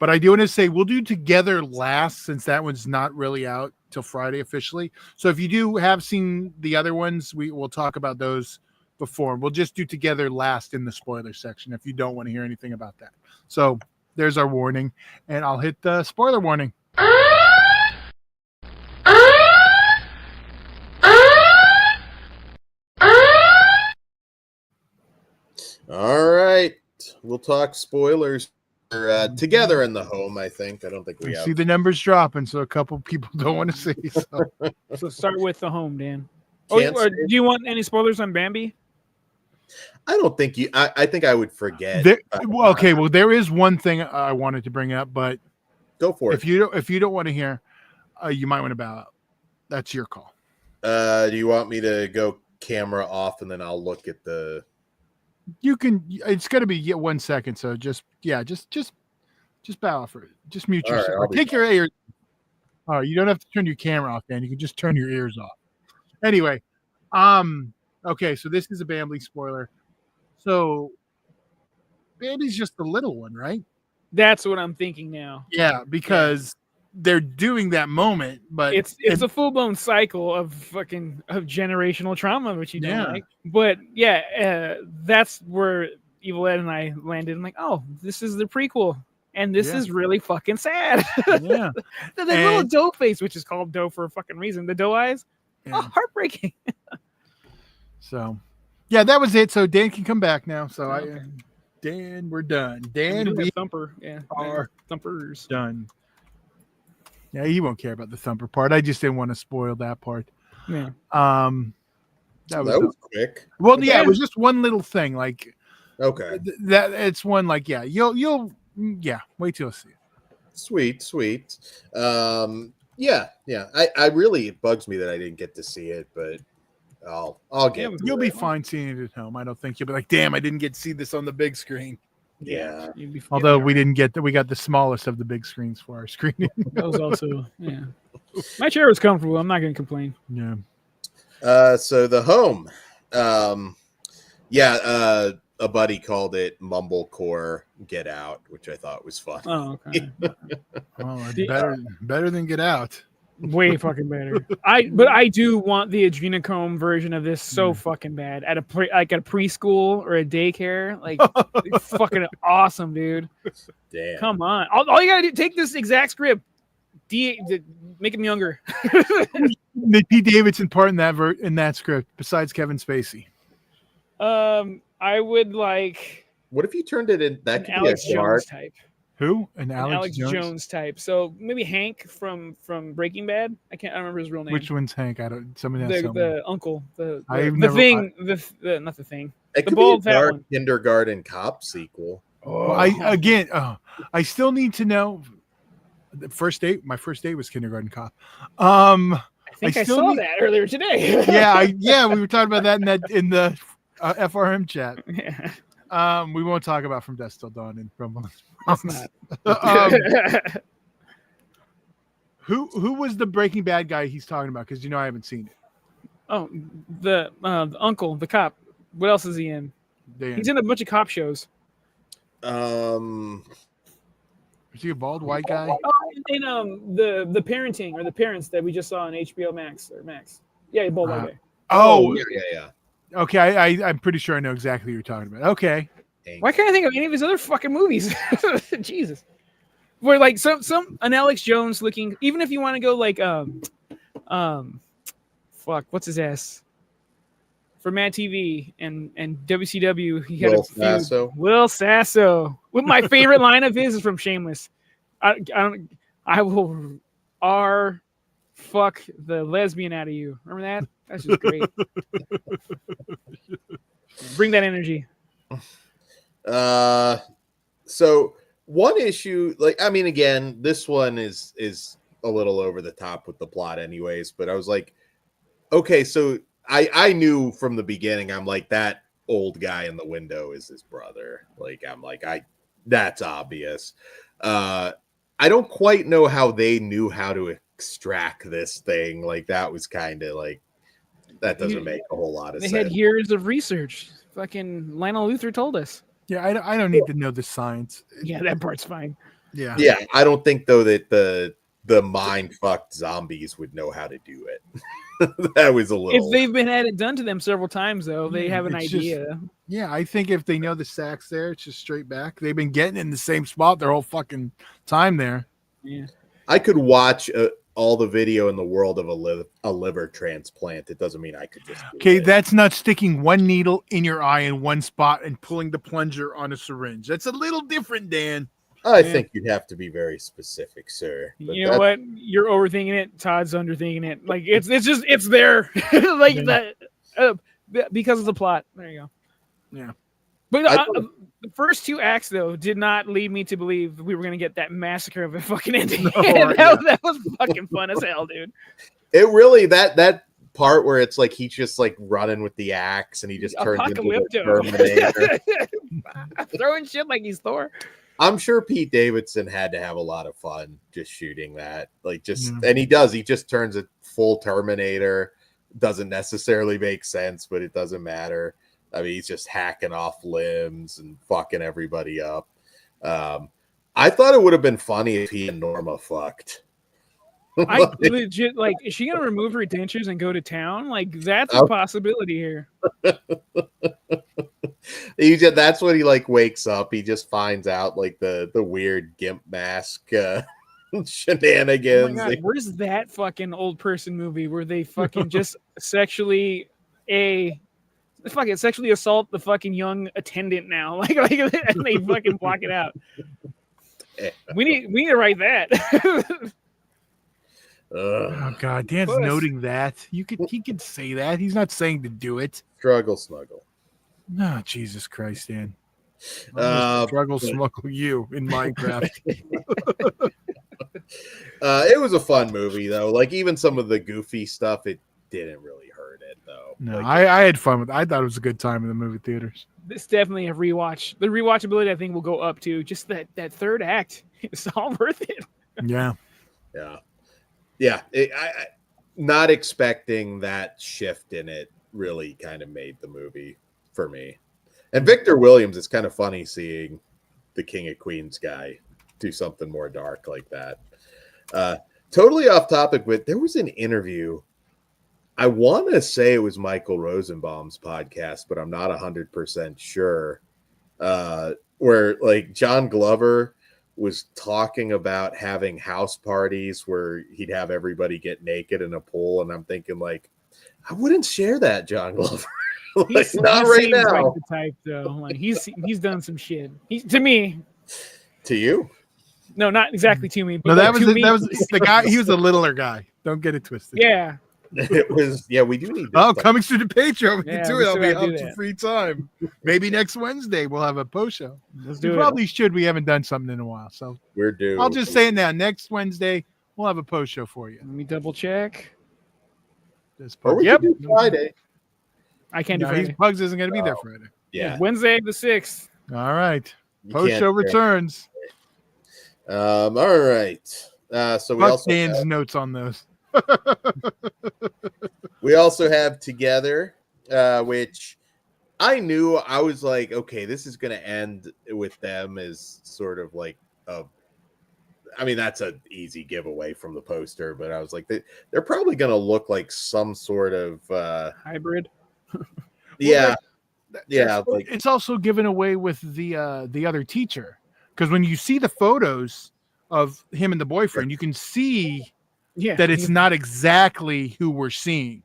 But I do want to say we'll do Together last since that one's not really out till Friday officially. So if you have seen the other ones, we'll talk about those before. We'll just do Together last in the spoiler section if you don't want to hear anything about that. So there's our warning, and I'll hit the spoiler warning. All right, we'll talk spoilers together in the home. I think. I don't think we have. See the numbers dropping, so a couple people don't want to see. So start with the home, Dan. Do you want any spoilers on Bambi? I don't think you. I think I would forget. Well, there is one thing I wanted to bring up, but go for it. If you don't want to hear, you might want to bow out. That's your call. Do you want me to go camera off and then I'll look at the? You can. It's gonna be 1 second. So just bow for it. Just mute All right, yourself. I'll Or be take your ears. Oh, you don't have to turn your camera off, man. You can just turn your ears off. Anyway, okay. So this is a Bambi spoiler. So Bambi's just the little one, right? That's what I'm thinking now. Yeah, because they're doing that moment, but it's a full blown cycle of generational trauma, which you don't like. But that's where Evil Ed and I landed. I'm like, oh, this is the prequel, and this is really fucking sad. Yeah, the little doe face, which is called doe for a fucking reason. The doe eyes, heartbreaking. So, yeah, that was it. So Dan can come back now. So Dan, we're done. Dan, we Thumper. Yeah, are Thumpers done. Yeah, he won't care about the Thumper part. I just didn't want to spoil that part. Yeah. That was quick. Well, yeah, it was just one little thing. Like, okay, that it's one. Like, you'll wait till you see it. Sweet. I really, it bugs me that I didn't get to see it, but I'll get. You'll be fine seeing it at home. I don't think you'll be like, damn, I didn't get to see this on the big screen. Yeah. Although we got the smallest of the big screens for our screening. That was also My chair was comfortable. I'm not going to complain. Yeah. So the home, a buddy called it Mumblecore Get Out, which I thought was fun. Oh, okay. Better than Get Out. Way fucking better. But I do want the adrenochrome version of this so fucking bad at a preschool or a daycare. Like, it's fucking awesome, dude. Damn. Come on. All you gotta do, take this exact script, make him younger. The Pete Davidson part in that script, besides Kevin Spacey. I would like. What if you turned it in? That could Alex be a Jones type. Who? An Alex Jones type. So maybe Hank from Breaking Bad. I don't remember his real name. Which one's Hank? I don't. Somebody has the uncle. The not the thing. It the could bald be a dark one. Kindergarten Cop sequel. Oh. I still need to know. The first date. My first date was Kindergarten Cop. I think I saw that earlier today. We were talking about that in the FRM chat. Yeah. We won't talk about From Dusk Till Dawn and from. That's not. Who was the Breaking Bad guy he's talking about? Because I haven't seen it. Oh, the uncle, the cop. What else is he in? He's in a bunch of cop shows. Is he a bald white guy? Oh, and the parenting or the parents that we just saw on HBO Max or Max. Yeah, bald white guy. Oh yeah. Okay, I'm pretty sure I know exactly what you're talking about. Okay. Why can't I think of any of his other fucking movies? Jesus. Where like an Alex Jones looking, even if you want to go like what's his ass? For Mad TV and WCW, he had Will Sasso. What my favorite line of his is from Shameless. I will fuck the lesbian out of you. Remember that? That's just great. Bring that energy. So one issue, again, this one is a little over the top with the plot anyways, but I was like, okay, so I knew from the beginning, I'm like, that old guy in the window is his brother. Like, I'm like, that's obvious. I don't quite know how they knew how to extract this thing. Like, that was kind of like, that doesn't make a whole lot of sense. They had years of research. Fucking Lionel Luthor told us. Yeah, I don't need to know the science. Yeah, that part's fine. Yeah. I don't think though that the mind fucked zombies would know how to do it. That was a little. If they've been had it done to them several times, though, they have an idea. I think if they know the sack's there, it's just straight back. They've been getting in the same spot their whole fucking time there. Yeah, I could watch all the video in the world of a liver transplant. It doesn't mean I could just. That's not sticking one needle in your eye in one spot and pulling the plunger on a syringe. That's a little different, Dan. I think you'd have to be very specific, sir. But you know what? You're overthinking it. Todd's underthinking it. Like it's there, like that because of the plot. There you go. Yeah. But the first two acts though did not lead me to believe we were gonna get that massacre of a fucking ending. That was fucking fun as hell, dude. It really that part where it's like he's just like running with the axe and he just turns into the Terminator. Throwing shit like he's Thor. I'm sure Pete Davidson had to have a lot of fun just shooting that. Like and he does. He just turns a full Terminator. Doesn't necessarily make sense, but it doesn't matter. I mean, he's just hacking off limbs and fucking everybody up. I thought it would have been funny if he and Norma fucked. I legit like, is she gonna remove her dentures and go to town? Like, that's a possibility here. That's when he like wakes up. He just finds out like the weird gimp mask shenanigans. Oh my God, where's that fucking old person movie where they fucking just sexually assault the fucking young attendant now? Like and they fucking block it out. We need to write that. Oh God, Dan's noting that. He could say that. He's not saying to do it. Struggle snuggle. No, Jesus Christ, Dan. Struggle smuggle you in Minecraft. It was a fun movie though. Like even some of the goofy stuff, it didn't really hurt it though. No, like, I had fun with it. I thought it was a good time in the movie theaters. This definitely a rewatch. The rewatchability I think will go up to just that third act. It's all worth it. Yeah. Yeah. I not expecting that shift in it really kind of made the movie for me. And Victor Williams, it's kind of funny seeing the King of Queens guy do something more dark like that. Totally off topic, but there was an interview. I want to say it was Michael Rosenbaum's podcast, but I'm not 100% sure. Where like John Glover was talking about having house parties where he'd have everybody get naked in a pool, and I'm thinking like, I wouldn't share that, John Glover. Like, not right now. Like the type though. Like he's done some shit. To me. To you? No, not exactly to me. But no, that was the guy. He was a littler guy. Don't get it twisted. Yeah. It was. Yeah, we do need. Coming through the Patreon. We can do it. I'll be out some free time. Maybe next Wednesday we'll have a post show. Let's do it. Probably should. We haven't done something in a while, so we're due. I'll just say it now. Next Wednesday we'll have a post show for you. Let me double check. Or we can do Friday. I can't do Friday. Pugs isn't going to be there Friday. Yeah. Wednesday the 6th. All right. Post show returns. All right. So we also Dan's have notes on those. We also have Together, which I knew. I was like, okay, this is going to end with them as sort of like I mean, that's an easy giveaway from the poster, but I was like, they're probably going to look like some sort of hybrid. Yeah. Like, it's also given away with the other teacher, because when you see the photos of him and the boyfriend, you can see that it's not exactly who we're seeing.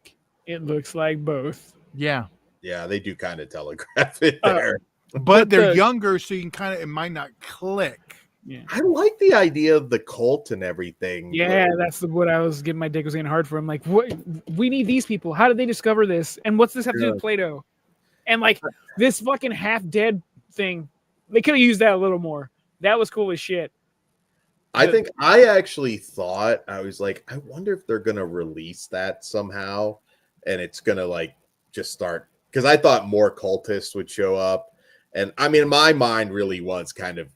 It looks like both. Yeah, they do kind of telegraph it there, but they're younger, so you can kind of, it might not click. Yeah, I like the idea of the cult and everything. Yeah, that's what I was getting. My dick was getting hard for him. Like, what? We need these people. How did they discover this? And what's this have to do with Play-Doh? And like this fucking half-dead thing, they could have used that a little more. That was cool as shit. I actually thought, I was like, I wonder if they're gonna release that somehow, and it's gonna like just start, because I thought more cultists would show up, and I mean, my mind really was kind of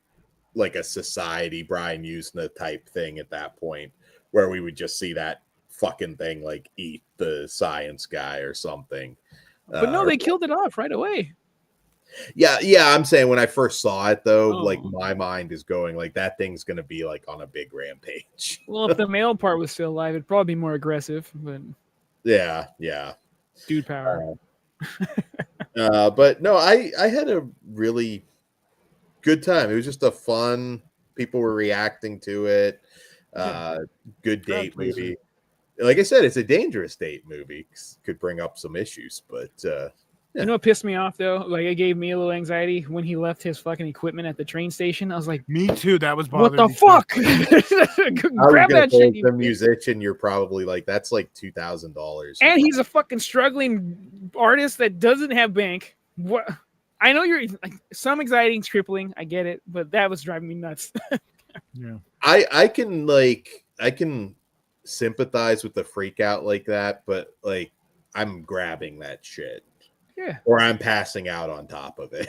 like a society Brian Usna type thing at that point, where we would just see that fucking thing like eat the science guy or something. But no, they killed it off right away. Yeah, I'm saying when I first saw it though, like my mind is going like that thing's gonna be like on a big rampage. Well, if the male part was still alive, it'd probably be more aggressive, but yeah. Dude power. But no, I had a really good time. It was just a fun, people were reacting to it. Good date movie. Like I said, it's a dangerous date movie. Could bring up some issues, but you know what pissed me off though? Like it gave me a little anxiety when he left his fucking equipment at the train station. I was like, me too. That was bothering me. What the fuck? Grab that shit. The musician, you're probably like, that's like $2,000. And he's a fucking struggling artist that doesn't have bank. What? I know you're like some anxiety is crippling. I get it, but that was driving me nuts. Yeah, I can sympathize with the freak out like that, but like I'm grabbing that shit. Yeah. Or I'm passing out on top of it.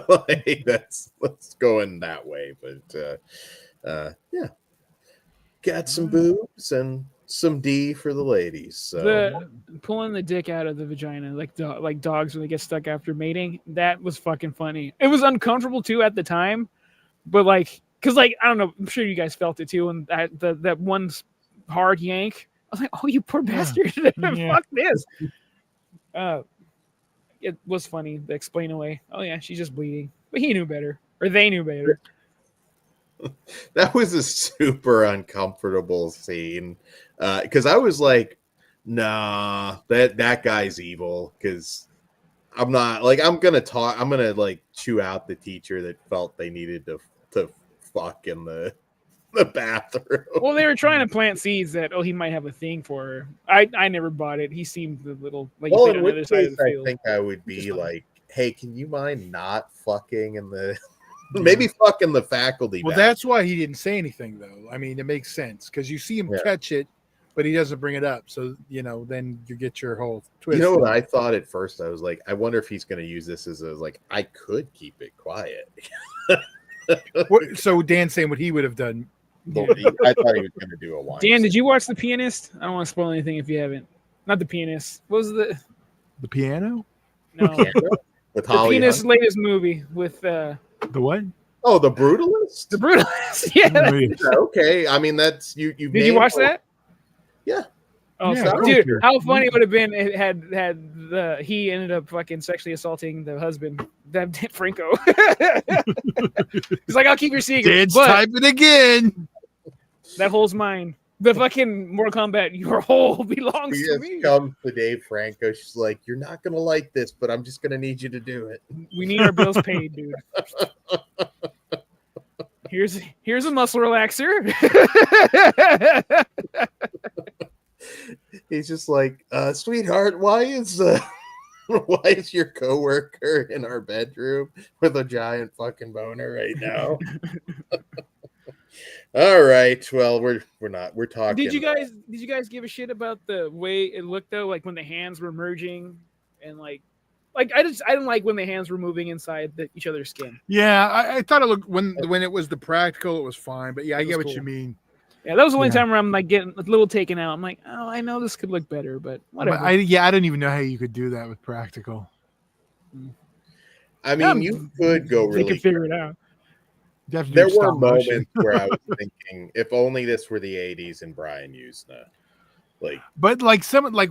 Like let's go in that way. But yeah. Got some boobs and some D for the ladies. So pulling the dick out of the vagina like dogs when they get stuck after mating, that was fucking funny. It was uncomfortable too at the time, but like, cause like I don't know, I'm sure you guys felt it too. And that one hard yank, I was like, oh, you poor bastard! Fuck this. It was funny. The explain away. Oh yeah, she's just bleeding, but he knew better, or they knew better. That was a super uncomfortable scene because I was like, nah, that guy's evil. Because I'm not like I'm gonna like chew out the teacher that felt they needed to fuck in the bathroom. Well, they were trying to plant seeds that he might have a thing for her. I never bought it. He seemed a little like well, on in the other which side case of the field. I think I would be like, hey, can you mind not fucking in the maybe fucking the faculty? Well, that's why he didn't say anything, though. I mean, it makes sense because you see him catch it, but he doesn't bring it up. So, then you get your whole twist. You know what I thought at first? I was like, I wonder if he's going to use this as like, I could keep it quiet. So Dan's saying what he would have done. I thought he was going to do a wine. Dan, did you watch The Pianist? I don't want to spoil anything if you haven't. Not The Pianist. What was the piano? No. With The Holly Pianist Hunt? latest movie with the what? Oh, The Brutalist? The Brutalist. Yeah. Okay. I mean, that's you. Did you watch that? Yeah. Oh, yeah, dude, how funny it would have been if had he ended up fucking sexually assaulting the husband, that Franco. He's like, I'll keep your secret. Dan's typing again. That hole's mine. The fucking Mortal Kombat, your hole belongs She to just me. comes to Dave Franco. She's like, you're not going to like this, but I'm just going to need you to do it. We need our bills paid, dude. Here's a muscle relaxer. He's just like, sweetheart, why is your coworker in our bedroom with a giant fucking boner right now? All right. Well, we're talking. Did you guys give a shit about the way it looked though? Like when the hands were merging and like I didn't like when the hands were moving inside each other's skin. Yeah, I thought it looked when it was the practical, it was fine. But yeah, I get what you mean. Yeah, that was the only time where I'm like getting a little taken out. I'm like, oh, I know this could look better, but whatever. I don't even know how you could do that with practical. I mean, you could go really. They could figure it out. There were moments where I was thinking, if only this were the '80s and Brian used that. But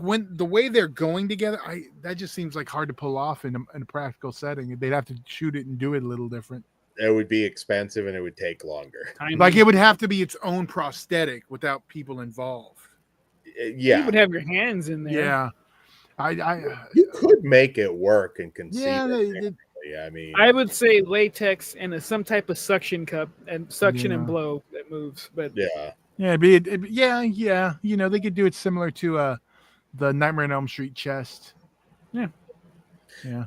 when the way they're going together, that just seems like hard to pull off in a practical setting. They'd have to shoot it and do it a little different. It would be expensive and it would take longer. Like it would have to be its own prosthetic without people involved. Yeah, you would have your hands in there. Yeah, you could make it work and conceive. Yeah, I mean, I would say latex and some type of suction cup and suction and blow that moves. But yeah. Yeah. They could do it similar to the Nightmare on Elm Street chest. Yeah.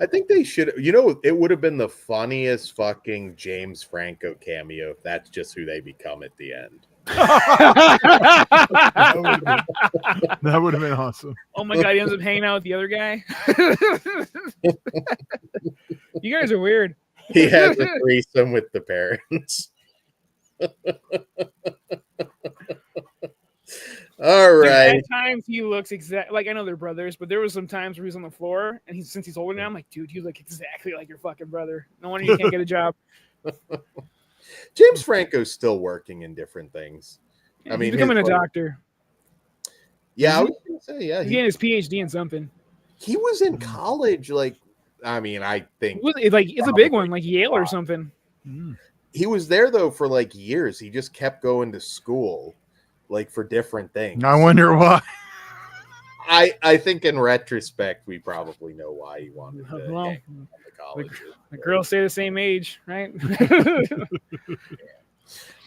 I think they should. It would have been the funniest fucking James Franco cameo if that's just who they become at the end. That would have been awesome. Oh my god, he ends up hanging out with the other guy. You guys are weird. He has a threesome with the parents. All right. At times he looks exactly like, I know they're brothers, but there was some times where he's on the floor and since he's older now, I'm like, dude, you look exactly like your fucking brother. No wonder you can't get a job. James Franco's still working in different things. I mean, he's becoming a doctor. Yeah, I was gonna say, yeah. He's getting his PhD in something. He was in college, I think it's a big one, like Yale or something. He was there though for like years. He just kept going to school, for different things. I wonder why. I think in retrospect, we probably know why he wanted to hang on the college. The girls stay the same age, right?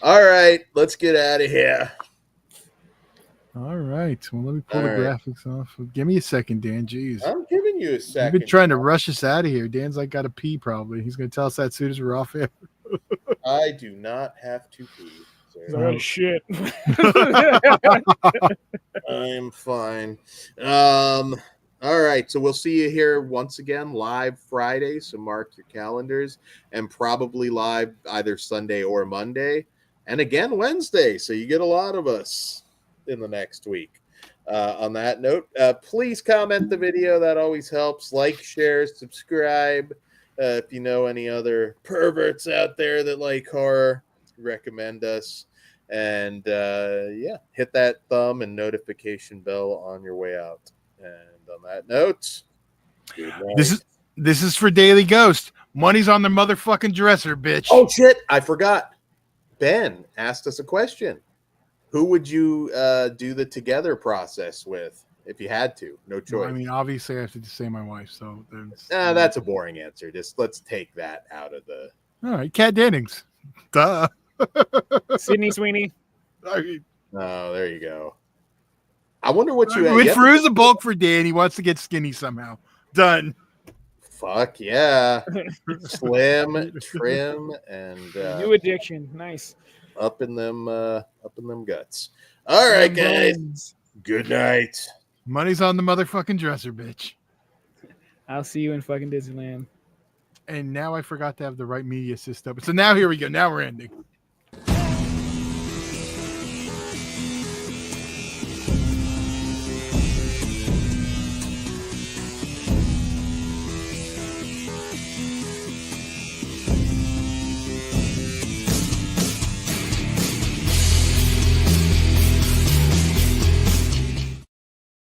All right, let's get out of here. All right. Well, let me pull the graphics off. Give me a second, Dan. Jeez. I'm giving you a second. You've been trying to rush us out of here. Dan's like got to pee probably. He's going to tell us that as soon as we're off air. I do not have to pee. Oh, shit. I'm fine. All All right, so we'll see you here once again live Friday, so mark your calendars, and probably live either Sunday or Monday, and again Wednesday, so you get a lot of us in the next week. On that note, please comment the video. That always helps. Like, share, subscribe. If you know any other perverts out there that like horror, recommend us. And yeah, hit that thumb and notification bell on your way out. And on that note, good night. This is for Daily Ghost. Money's on the motherfucking dresser, bitch. Oh shit, I forgot. Ben asked us a question. Who would you do the together process with if you had to? No choice. Well, I mean, obviously, I have to say my wife. So that's a boring answer. Just let's take that out of the. All right, Kat Dennings. Duh. Sydney Sweeney. I mean, oh, there you go. I wonder what you went through the bulk for Dan. He wants to get skinny somehow. Done. Fuck yeah. Slim, trim, and new addiction. Nice. Up in them guts. All right, guys. Good night. Money's on the motherfucking dresser, bitch. I'll see you in fucking Disneyland. And now I forgot to have the right media system. So now here we go. Now we're ending.